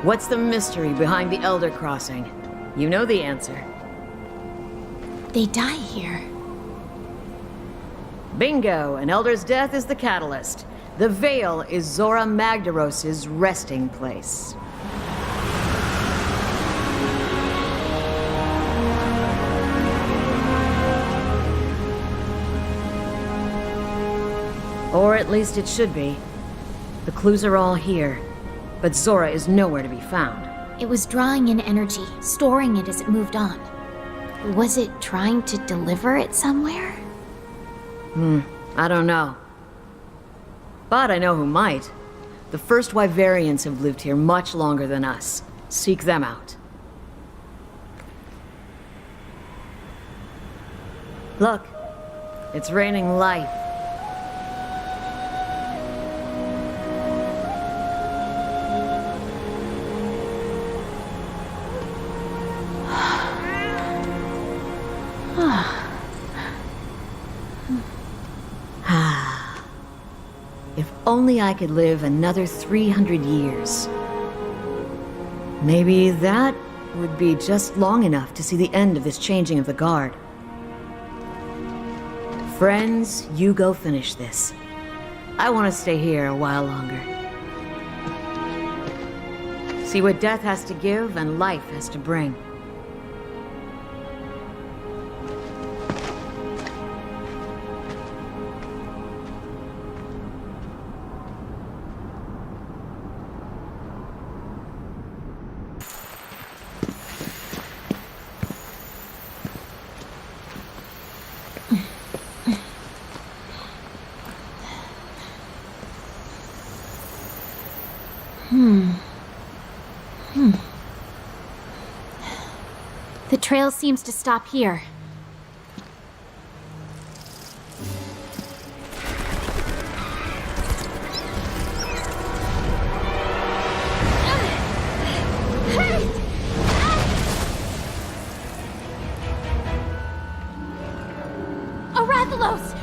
What's the mystery behind the Elder Crossing? You know the answer. They die here. Bingo! An Elder's death is the catalyst. The Veil is Zora Magdaros' resting place. Or at least it should be. The clues are all here, but Zora is nowhere to be found. It was drawing in energy, storing it as it moved on. Was it trying to deliver it somewhere? I don't know. But I know who might. The first Wyverians have lived here much longer than us. Seek them out. Look, it's raining life. If only I could live another 300 years. Maybe that would be just long enough to see the end of this changing of the guard. Friends, you go finish this. I want to stay here a while longer. See what death has to give and life has to bring. The trail seems to stop here. Arathalos!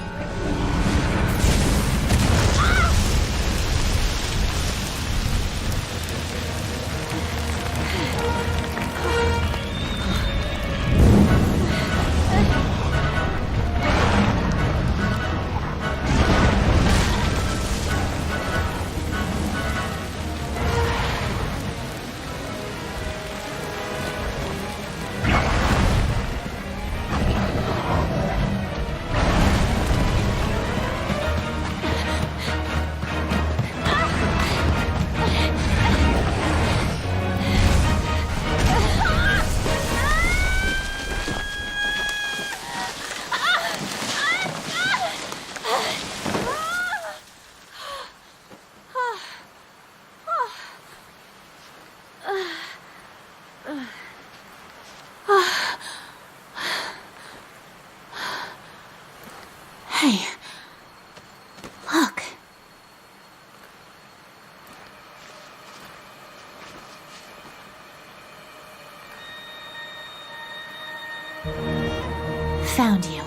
Hey, look. Found you.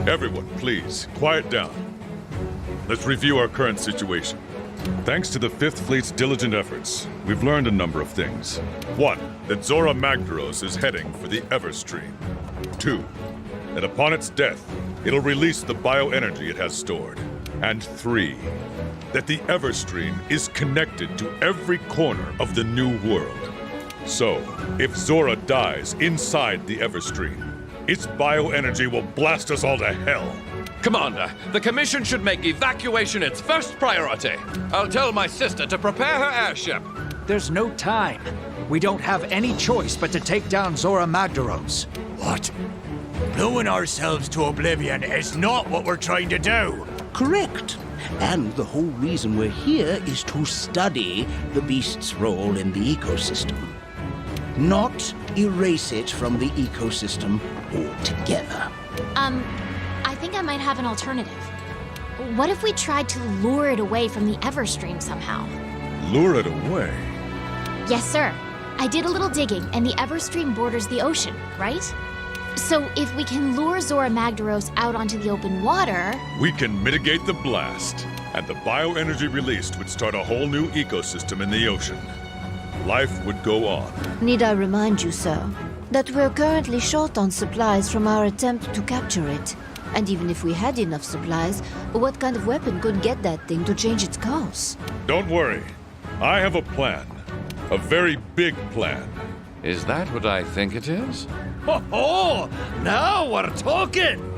Everyone, please, quiet down. Let's review our current situation. Thanks to the Fifth Fleet's diligent efforts, we've learned a number of things. 1, that Zora Magdaros is heading for the Everstream. 2, that upon its death, it'll release the bioenergy it has stored. And 3, that the Everstream is connected to every corner of the new world. So, if Zora dies inside the Everstream, its bioenergy will blast us all to hell. Commander, the Commission should make evacuation its first priority. I'll tell my sister to prepare her airship. There's no time. We don't have any choice but to take down Zora Magdaros. What? Blowing ourselves to oblivion is not what we're trying to do. Correct. And the whole reason we're here is to study the beast's role in the ecosystem. Not erase it from the ecosystem altogether. I think I might have an alternative. What if we tried to lure it away from the Everstream somehow? Lure it away? Yes, sir. I did a little digging, and the Everstream borders the ocean, right? So if we can lure Zora Magdaros out onto the open water... We can mitigate the blast, and the bioenergy released would start a whole new ecosystem in the ocean. Life would go on. Need I remind you, sir, that we're currently short on supplies from our attempt to capture it. And even if we had enough supplies, what kind of weapon could get that thing to change its course? Don't worry. I have a plan. A very big plan. Is that what I think it is? Oh, now we're talking!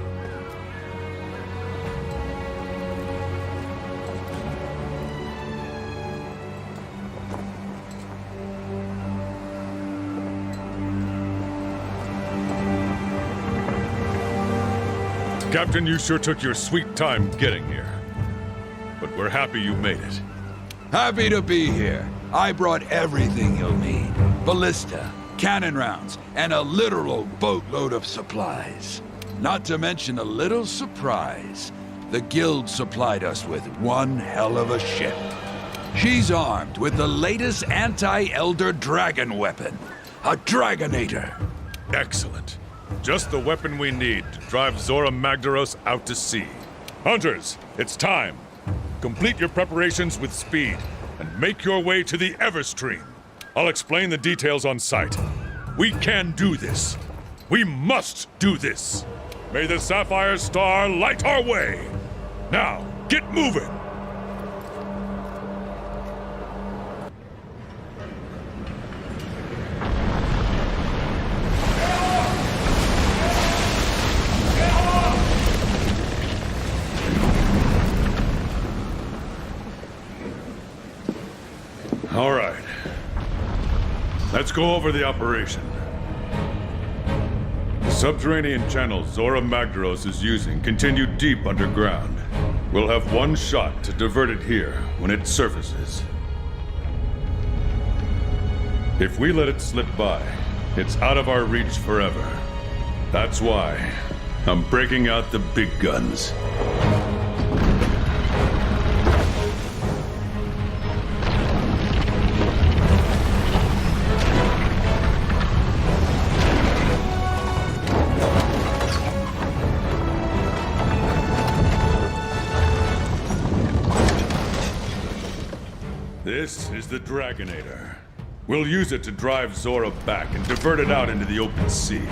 Captain, you sure took your sweet time getting here. But we're happy you made it. Happy to be here. I brought everything you'll need. Ballista, cannon rounds, and a literal boatload of supplies. Not to mention a little surprise. The Guild supplied us with one hell of a ship. She's armed with the latest anti-Elder Dragon weapon, a Dragonator. Excellent. Just the weapon we need to drive Zora Magdaros out to sea. Hunters, it's time. Complete your preparations with speed and make your way to the Everstream. I'll explain the details on site. We can do this. We must do this. May the Sapphire Star light our way. Now, get moving. All right. Let's go over the operation. The subterranean channels Zora Magdaros is using continue deep underground. We'll have one shot to divert it here when it surfaces. If we let it slip by, it's out of our reach forever. That's why I'm breaking out the big guns. This is the Dragonator. We'll use it to drive Zora back and divert it out into the open sea.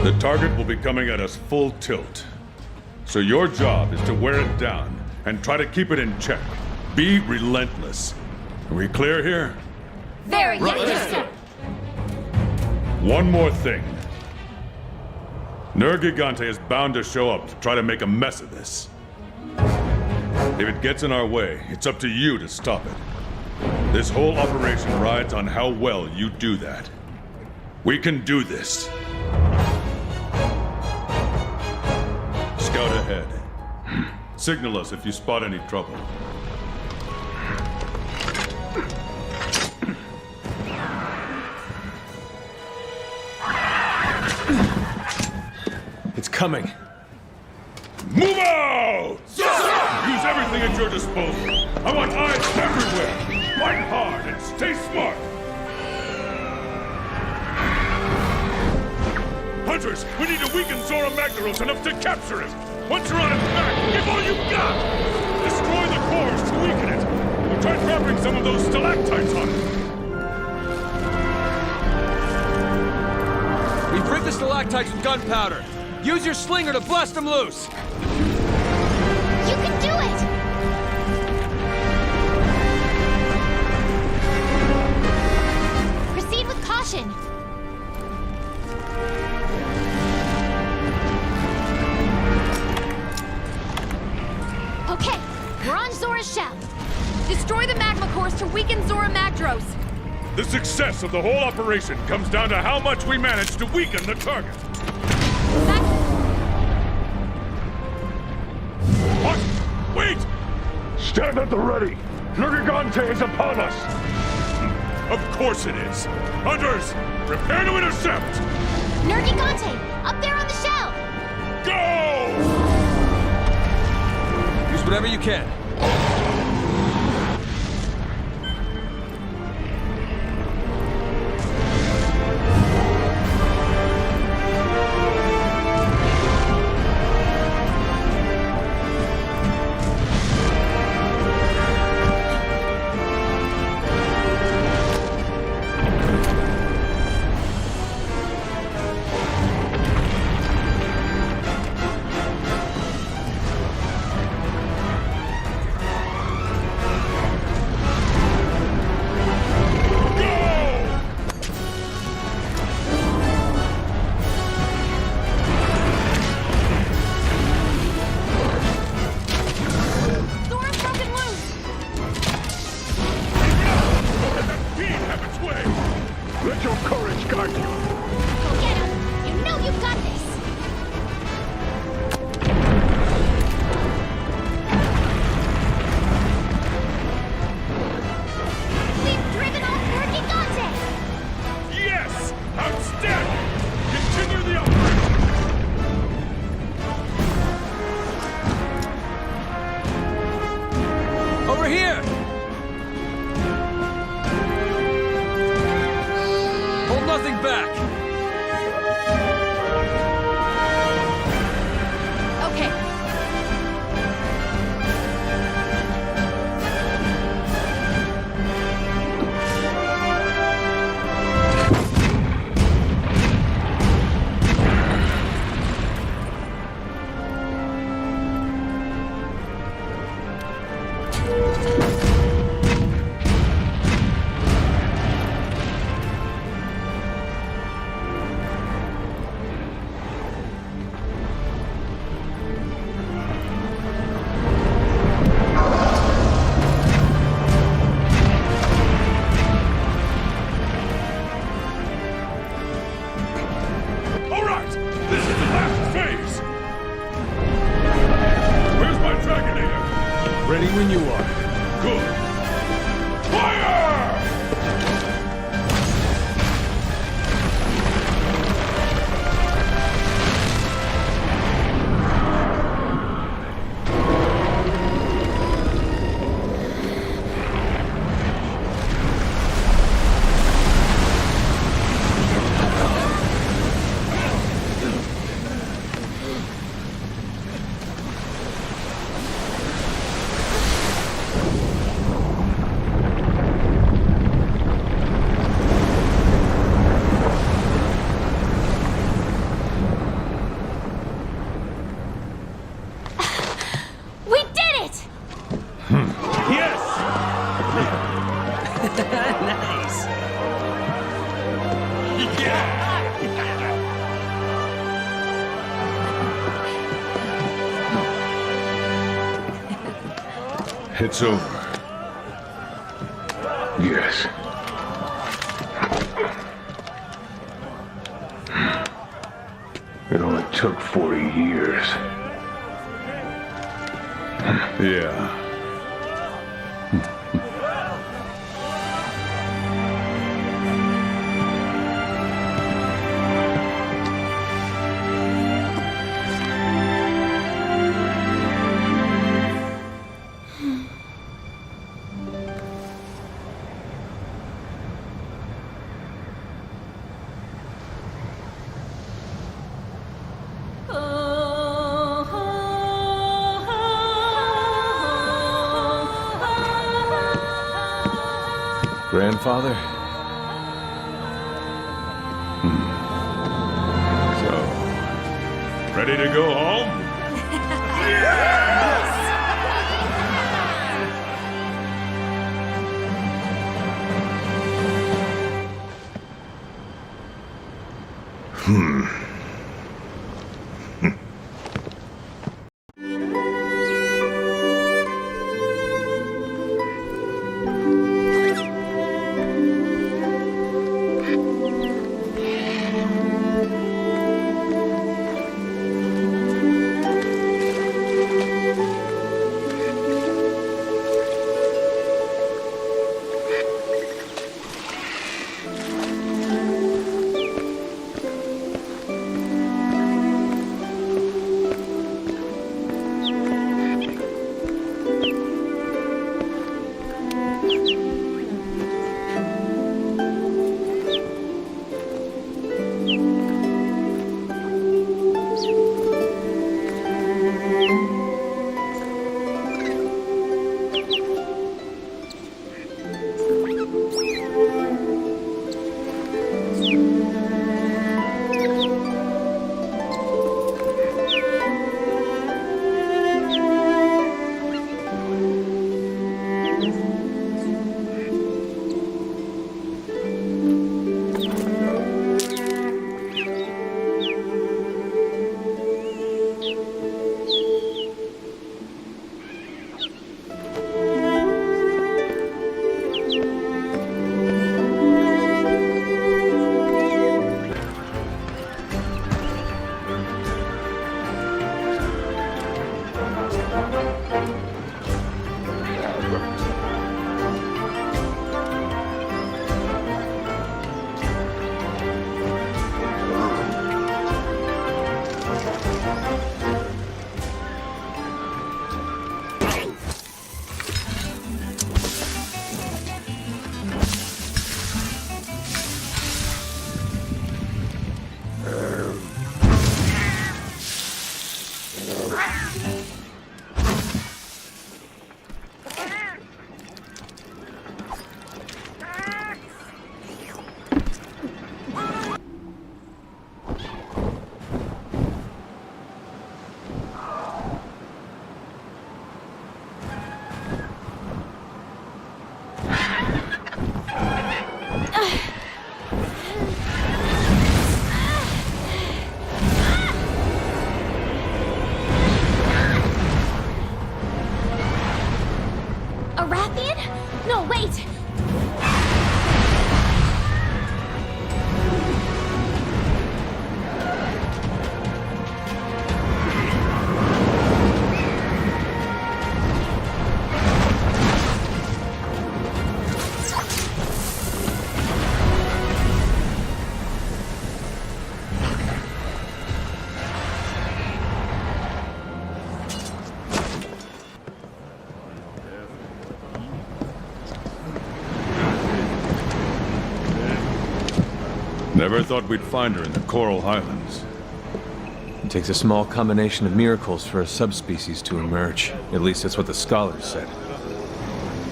The target will be coming at us full tilt. So your job is to wear it down and try to keep it in check. Be relentless. Are we clear here? Very yes, sir. One more thing. Nergigante is bound to show up to try to make a mess of this. If it gets in our way, it's up to you to stop it. This whole operation rides on how well you do that. We can do this. Scout ahead. Signal us if you spot any trouble. It's coming. Move out! Use everything at your disposal. I want eyes everywhere. Fight hard and stay smart. Hunters, we need to weaken Zora Magdaros enough to capture it! Once you're on its back, give all you've got! Destroy the cores to weaken it! We'll try dropping some of those stalactites on it! We've rigged the stalactites with gunpowder. Use your slinger to blast them loose! You can do it! Proceed with caution. Okay, we're on Zora's shell. Destroy the magma cores to weaken Zora Magdaros. The success of the whole operation comes down to how much we manage to weaken the target. What? Wait! Stand at the ready! Nergigante is upon us! Of course it is! Hunters, prepare to intercept! Nergigante, up there on the shell! Go! Use whatever you can. Nice. It's over. Yes. It only took 40 years. Yeah. Grandfather? So, ready to go home? Never thought we'd find her in the Coral Highlands. It takes a small combination of miracles for a subspecies to emerge. At least that's what the scholars said.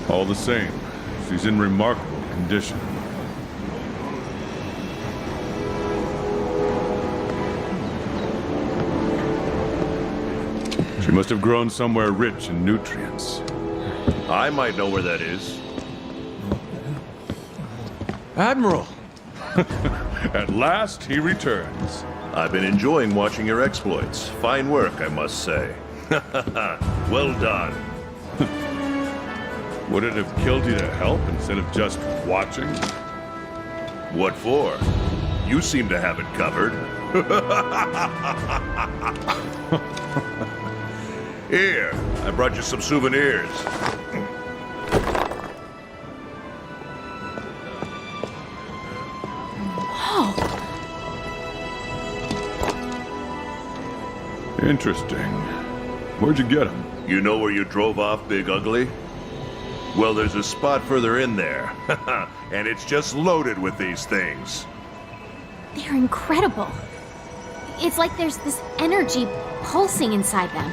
All the same, she's in remarkable condition. She must have grown somewhere rich in nutrients. I might know where that is. Admiral! At last, he returns. I've been enjoying watching your exploits. Fine work, I must say. Well done. Would it have killed you to help instead of just watching? What for? You seem to have it covered. Here, I brought you some souvenirs. Interesting. Where'd you get them? You know where you drove off, Big Ugly? Well, there's a spot further in there. And it's just loaded with these things. They're incredible. It's like there's this energy pulsing inside them.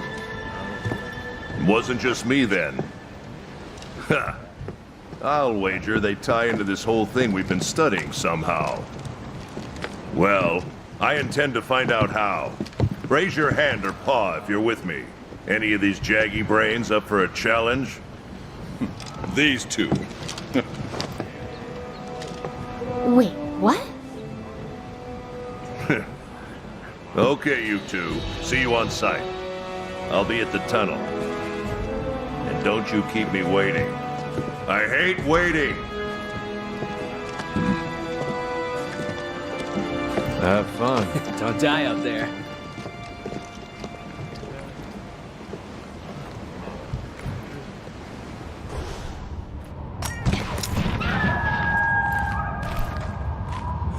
Wasn't just me then. Ha! I'll wager they tie into this whole thing we've been studying somehow. Well, I intend to find out how. Raise your hand or paw if you're with me. Any of these jaggy brains up for a challenge? These two. Wait, what? Okay, you two. See you on site. I'll be at the tunnel. And don't you keep me waiting. I hate waiting! Have fun. Don't die out there.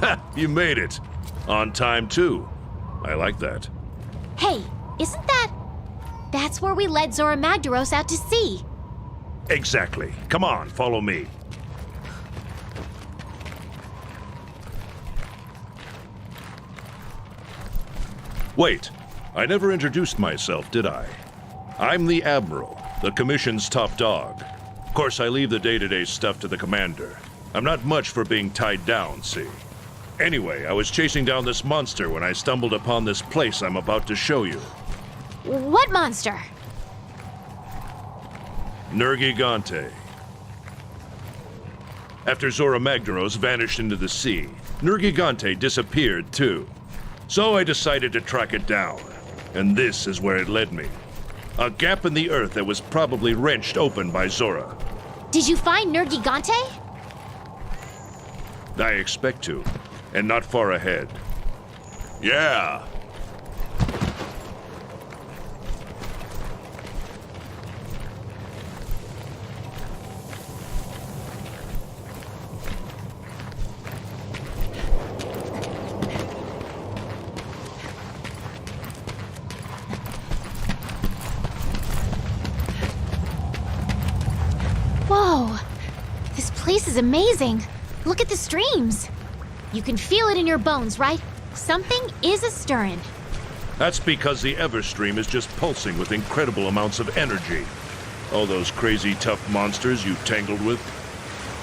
Ha! You made it! On time, too. I like that. Hey, isn't that... That's where we led Zora Magdaros out to sea. Exactly. Come on, follow me. Wait, I never introduced myself, did I? I'm the Admiral, the Commission's top dog. Of course, I leave the day-to-day stuff to the Commander. I'm not much for being tied down, see? Anyway, I was chasing down this monster when I stumbled upon this place I'm about to show you. What monster? Nergigante. After Zora Magdaros vanished into the sea, Nergigante disappeared too. So I decided to track it down, and this is where it led me. A gap in the earth that was probably wrenched open by Zora. Did you find Nergigante? I expect to, and not far ahead. Yeah. Whoa! This place is amazing. Look at the streams. You can feel it in your bones, right? Something is a-stirring. That's because the Everstream is just pulsing with incredible amounts of energy. All those crazy tough monsters you tangled with,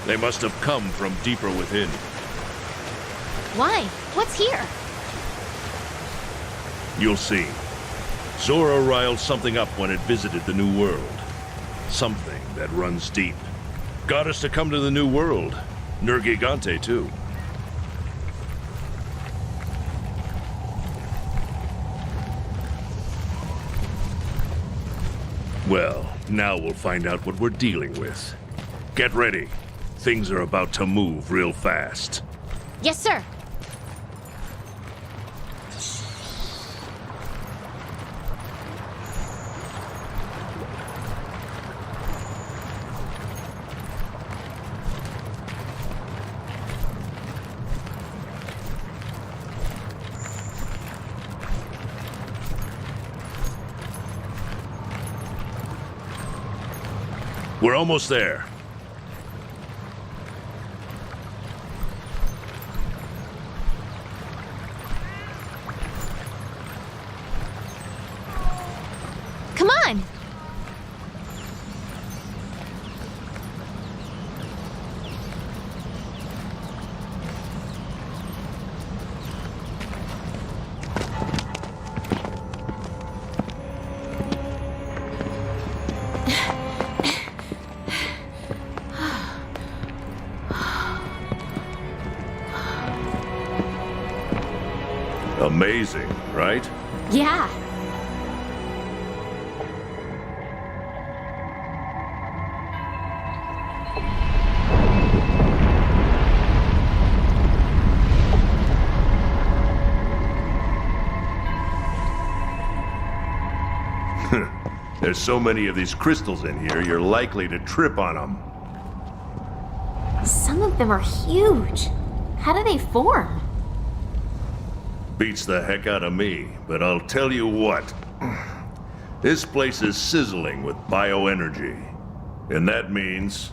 they must have come from deeper within. Why? What's here? You'll see. Zora riled something up when it visited the New World. Something that runs deep. Got us to come to the New World. Nergigante, too. Well, now we'll find out what we're dealing with. Get ready. Things are about to move real fast. Yes, sir. We're almost there. Come on! Amazing, right? Yeah. There's so many of these crystals in here, you're likely to trip on them. Some of them are huge. How do they form? Beats the heck out of me, but I'll tell you what. This place is sizzling with bioenergy. And that means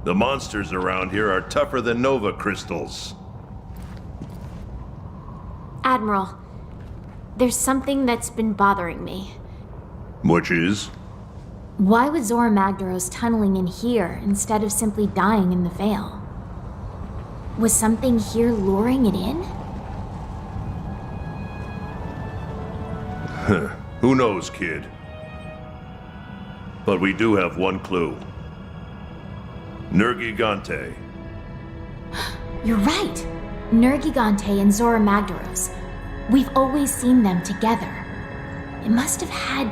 the monsters around here are tougher than Nova crystals. Admiral, there's something that's been bothering me. Which is? Why was Zora Magdaros tunneling in here instead of simply dying in the Vale? Was something here luring it in? Who knows, kid? But we do have one clue. Nergigante. You're right. Nergigante and Zora Magdaros. We've always seen them together. It must have had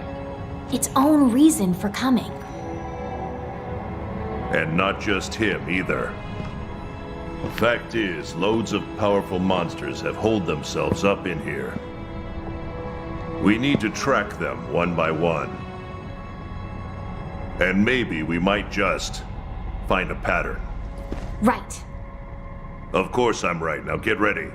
its own reason for coming. And not just him, either. Fact is, loads of powerful monsters have holed themselves up in here. We need to track them one by one. And maybe we might just find a pattern. Right. Of course I'm right. Now get ready.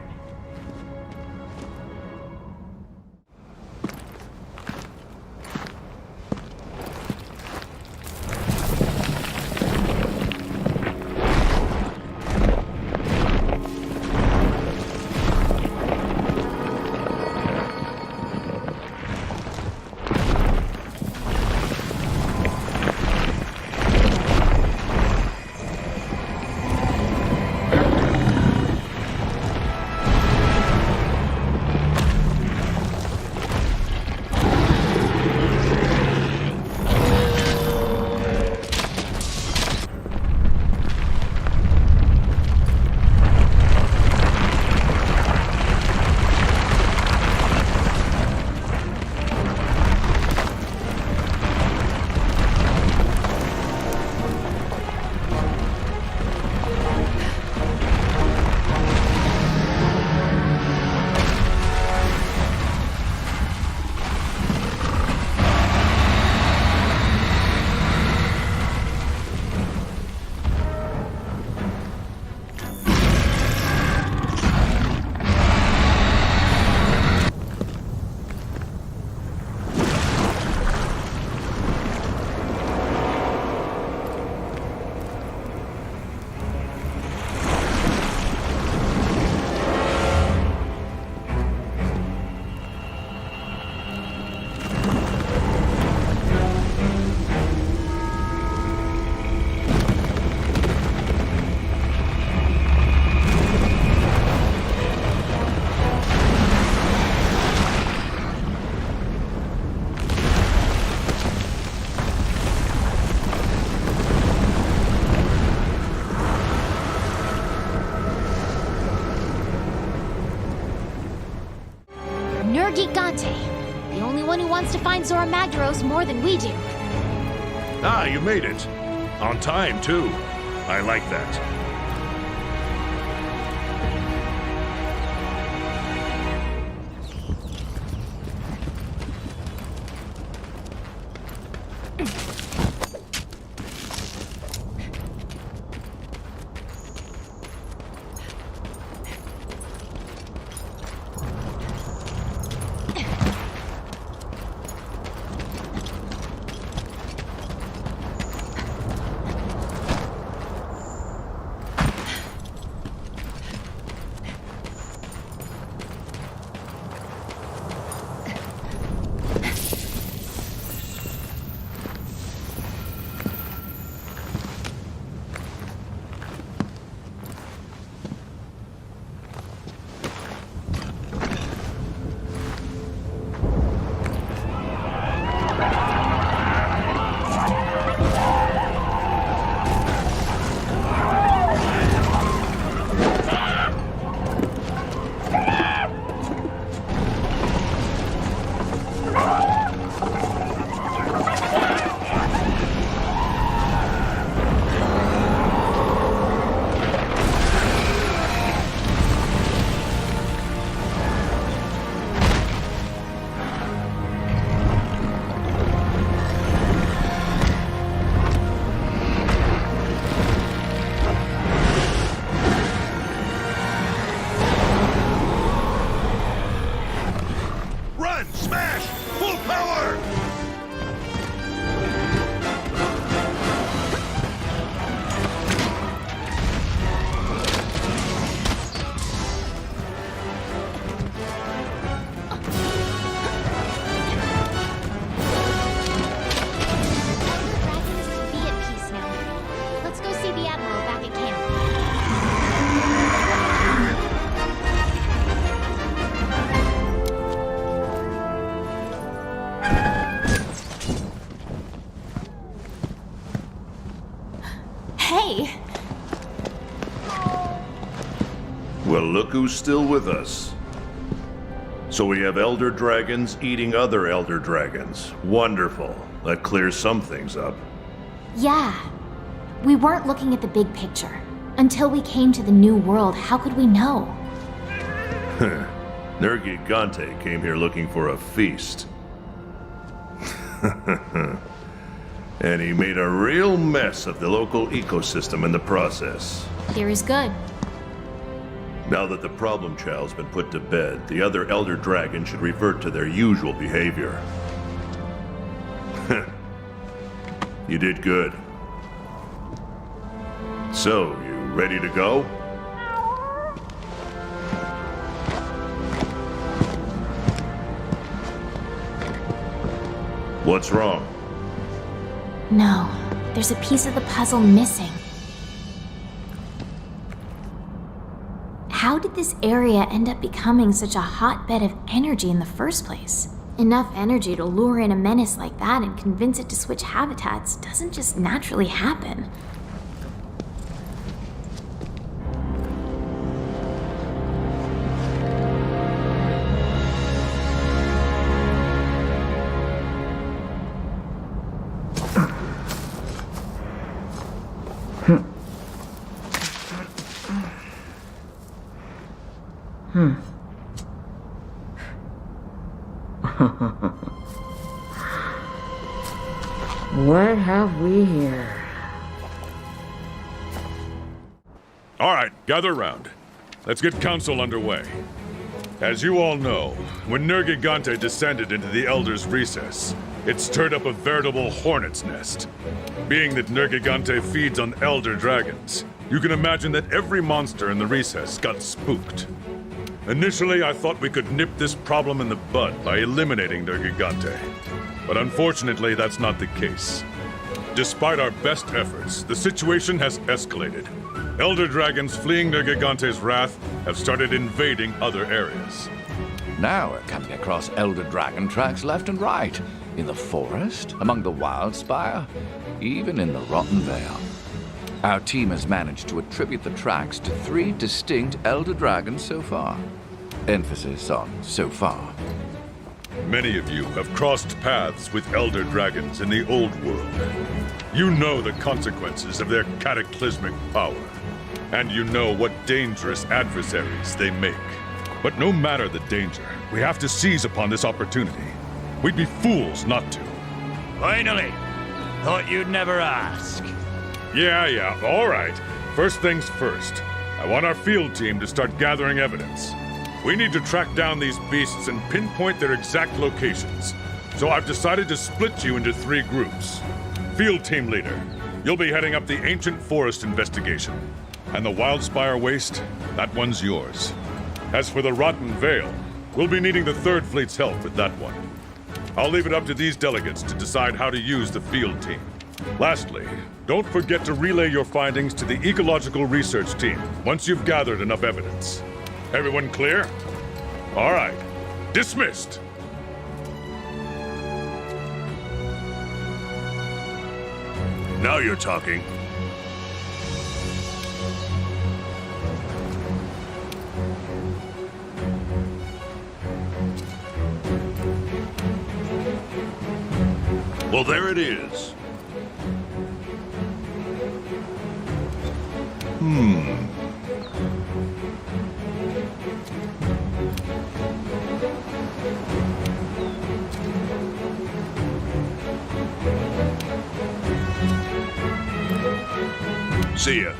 Nergigante, the only one who wants to find Zora Magdaros more than we do. Ah, you made it. On time, too. I like that. Hey! Well, look who's still with us. So we have Elder Dragons eating other Elder Dragons. Wonderful. That clears some things up. Yeah. We weren't looking at the big picture. Until we came to the new world, how could we know? Nergigante came here looking for a feast. And he made a real mess of the local ecosystem in the process. Theory's good. Now that the problem child's been put to bed, the other Elder Dragons should revert to their usual behavior. You did good. So, you ready to go? What's wrong? No, there's a piece of the puzzle missing. How did this area end up becoming such a hotbed of energy in the first place? Enough energy to lure in a menace like that and convince it to switch habitats doesn't just naturally happen. What have we here? All right, gather round. Let's get council underway. As you all know, when Nergigante descended into the Elder's recess, it stirred up a veritable hornet's nest. Being that Nergigante feeds on Elder Dragons, you can imagine that every monster in the recess got spooked. Initially, I thought we could nip this problem in the bud by eliminating Nergigante. But unfortunately, that's not the case. Despite our best efforts, the situation has escalated. Elder Dragons fleeing Nergigante's wrath have started invading other areas. Now we're coming across Elder Dragon tracks left and right. In the forest, among the Wildspire, even in the Rotten Vale. Our team has managed to attribute the tracks to 3 distinct Elder Dragons so far. Emphasis on so far. Many of you have crossed paths with Elder Dragons in the old world. You know the consequences of their cataclysmic power, and you know what dangerous adversaries they make. But no matter the danger, we have to seize upon this opportunity. We'd be fools not to. Finally! Thought you'd never ask. Yeah, all right. First things first. I want our field team to start gathering evidence. We need to track down these beasts and pinpoint their exact locations. So I've decided to split you into 3 groups. Field team leader, you'll be heading up the ancient forest investigation. And the Wildspire Waste, that one's yours. As for the Rotten Vale, we'll be needing the 3rd Fleet's help with that one. I'll leave it up to these delegates to decide how to use the field team. Lastly, don't forget to relay your findings to the Ecological Research Team once you've gathered enough evidence. Everyone clear? All right. Dismissed. Now you're talking. Well, there it is. See ya.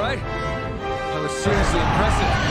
right? That was seriously impressive.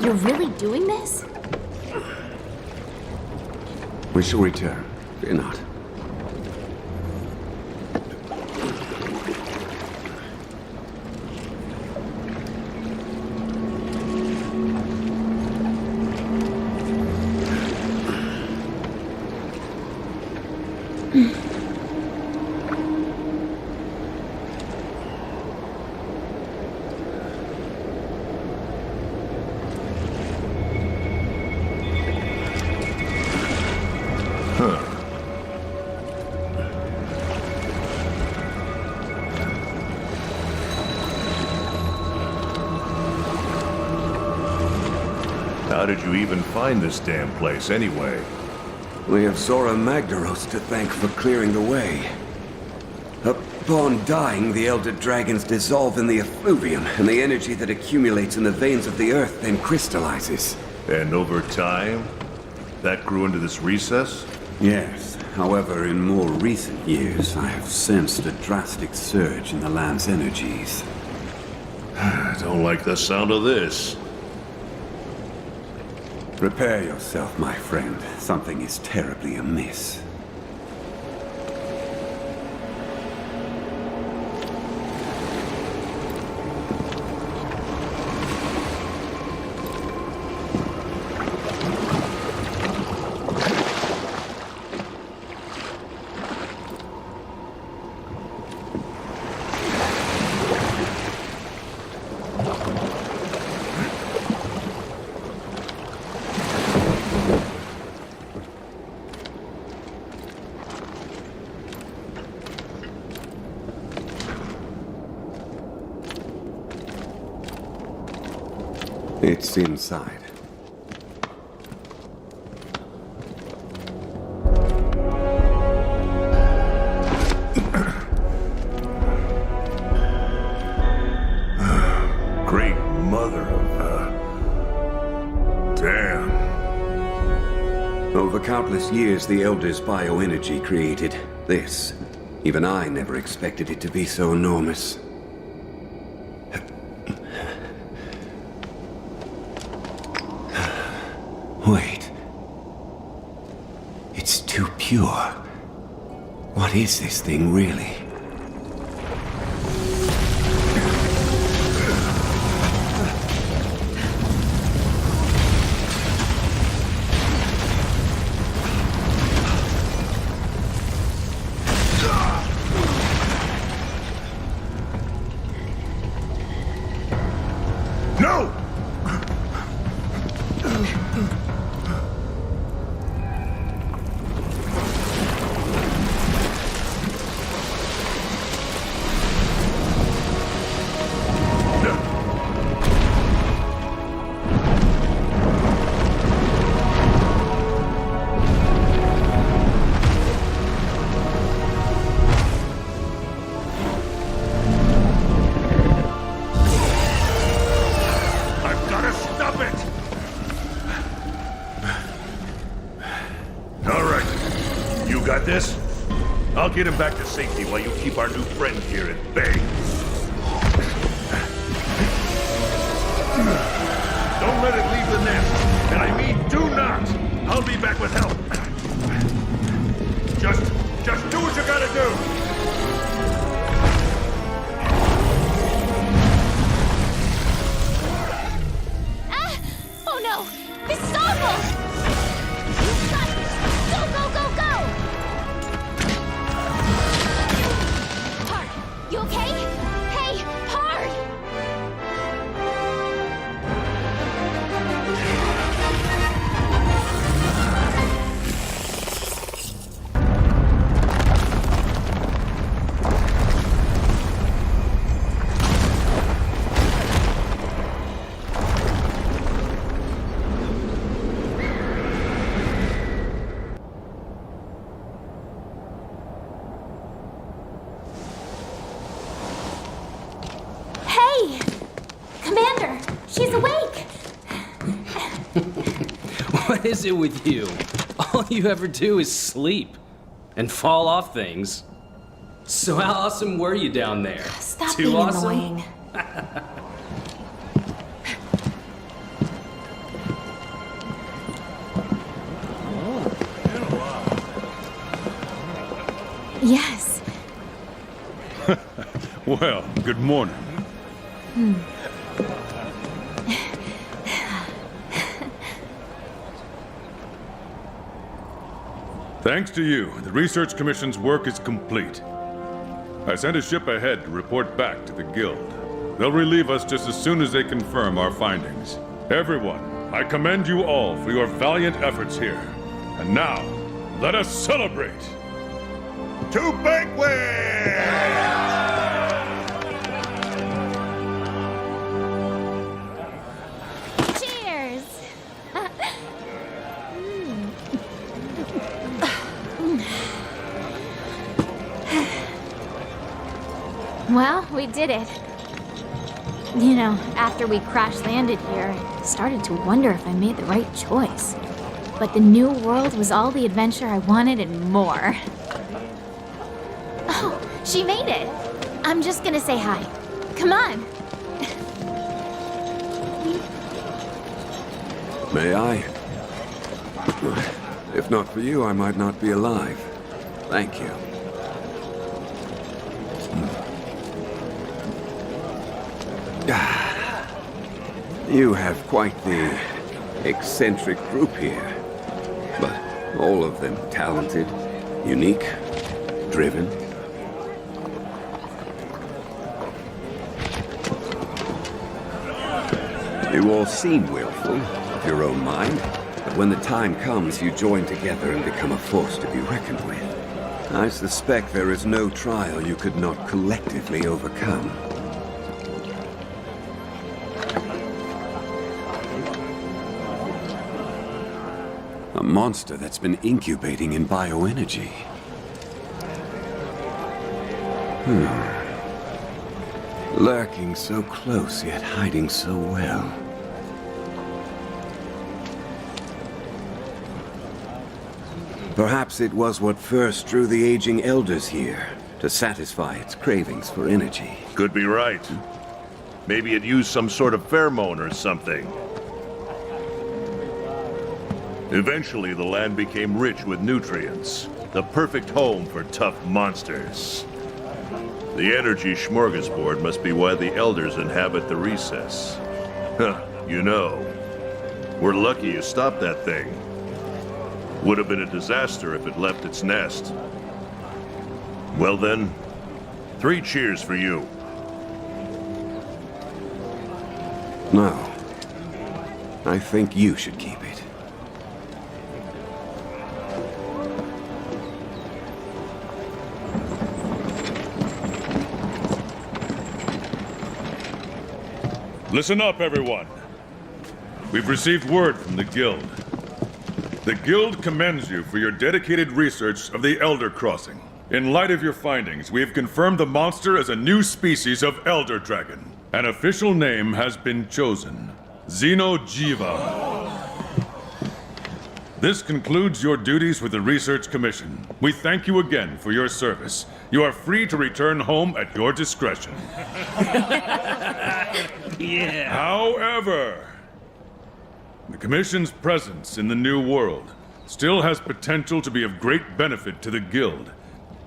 You're really doing this? We shall return. Fear not. How did you even find this damn place, anyway? We have Zora Magdaros to thank for clearing the way. Upon dying, the Elder Dragons dissolve in the effluvium, and the energy that accumulates in the veins of the earth then crystallizes. And over time, That grew into this recess? Yes. However, in more recent years, I have sensed a drastic surge in the land's energies. I don't like the sound of this. Prepare yourself, my friend. Something is terribly amiss. It's inside. Great mother of, damn. Over countless years, the Elders' bioenergy created this. Even I never expected it to be so enormous. Wait. It's too pure. What is this thing, really? No! Got this? I'll get him back to safety while you keep our new friend here at bay. Don't let it leave the nest. And I mean do not. I'll be back with help. Just do what you gotta do. Ah! Oh no! This is awful! Go, go, go, go! Hard, you okay? Hey, Hard! She's awake! What is it with you? All you ever do is sleep and fall off things. So how awesome were you down there? Stop Too being awesome? annoying. Yes. Well, good morning. Thanks to you, the Research Commission's work is complete. I sent a ship ahead to report back to the Guild. They'll relieve us just as soon as they confirm our findings. Everyone, I commend you all for your valiant efforts here. And now, let us celebrate! To banquet! Cheers! Well, we did it. You know, after we crash landed here, I started to wonder if I made the right choice. but the new world was all the adventure I wanted and more. Oh, she made it! I'm just gonna say hi. Come on! May I? If not for you, I might not be alive. Thank you. You have quite the eccentric group here. But all of them talented, unique, driven. You all seem willful, of your own mind. But when the time comes, you join together and become a force to be reckoned with. I suspect there is no trial you could not collectively overcome. A monster that's been incubating in bioenergy. Lurking so close, yet hiding so well. Perhaps it was what first drew the aging elders here, to satisfy its cravings for energy. Could be right. Maybe it used some sort of pheromone or something. Eventually, the land became rich with nutrients. The perfect home for tough monsters. The energy smorgasbord must be why the elders inhabit the recess. Huh, you know, we're lucky you stopped that thing. Would have been a disaster if it left its nest. Well then, 3 cheers for you. No. I think you should keep it. Listen up, everyone. We've received word from the Guild. The Guild commends you for your dedicated research of the Elder Crossing. In light of your findings, we have confirmed the monster as a new species of Elder Dragon. An official name has been chosen: Xeno'jiiva. This concludes your duties with the Research Commission. We thank you again for your service. You are free to return home at your discretion. Yeah. However, the Commission's presence in the New World still has potential to be of great benefit to the Guild.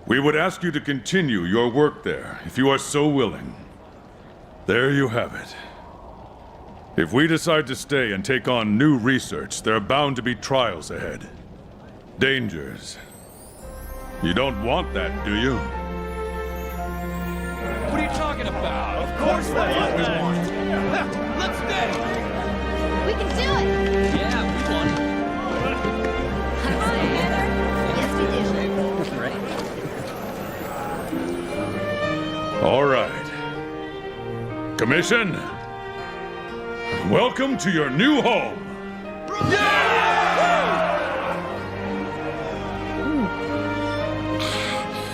We would ask you to continue your work there, if you are so willing. There you have it. If we decide to stay and take on new research, there are bound to be trials ahead. Dangers. You don't want that, do you? What are you talking about? Of course that's what we want. Let's stay. We can do it! Yeah, we want it. Yes, we do. All right. Commission, welcome to your new home.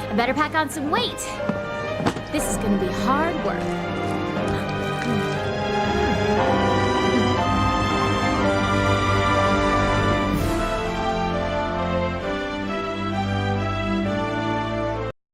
I better pack on some weight. This is gonna be hard work.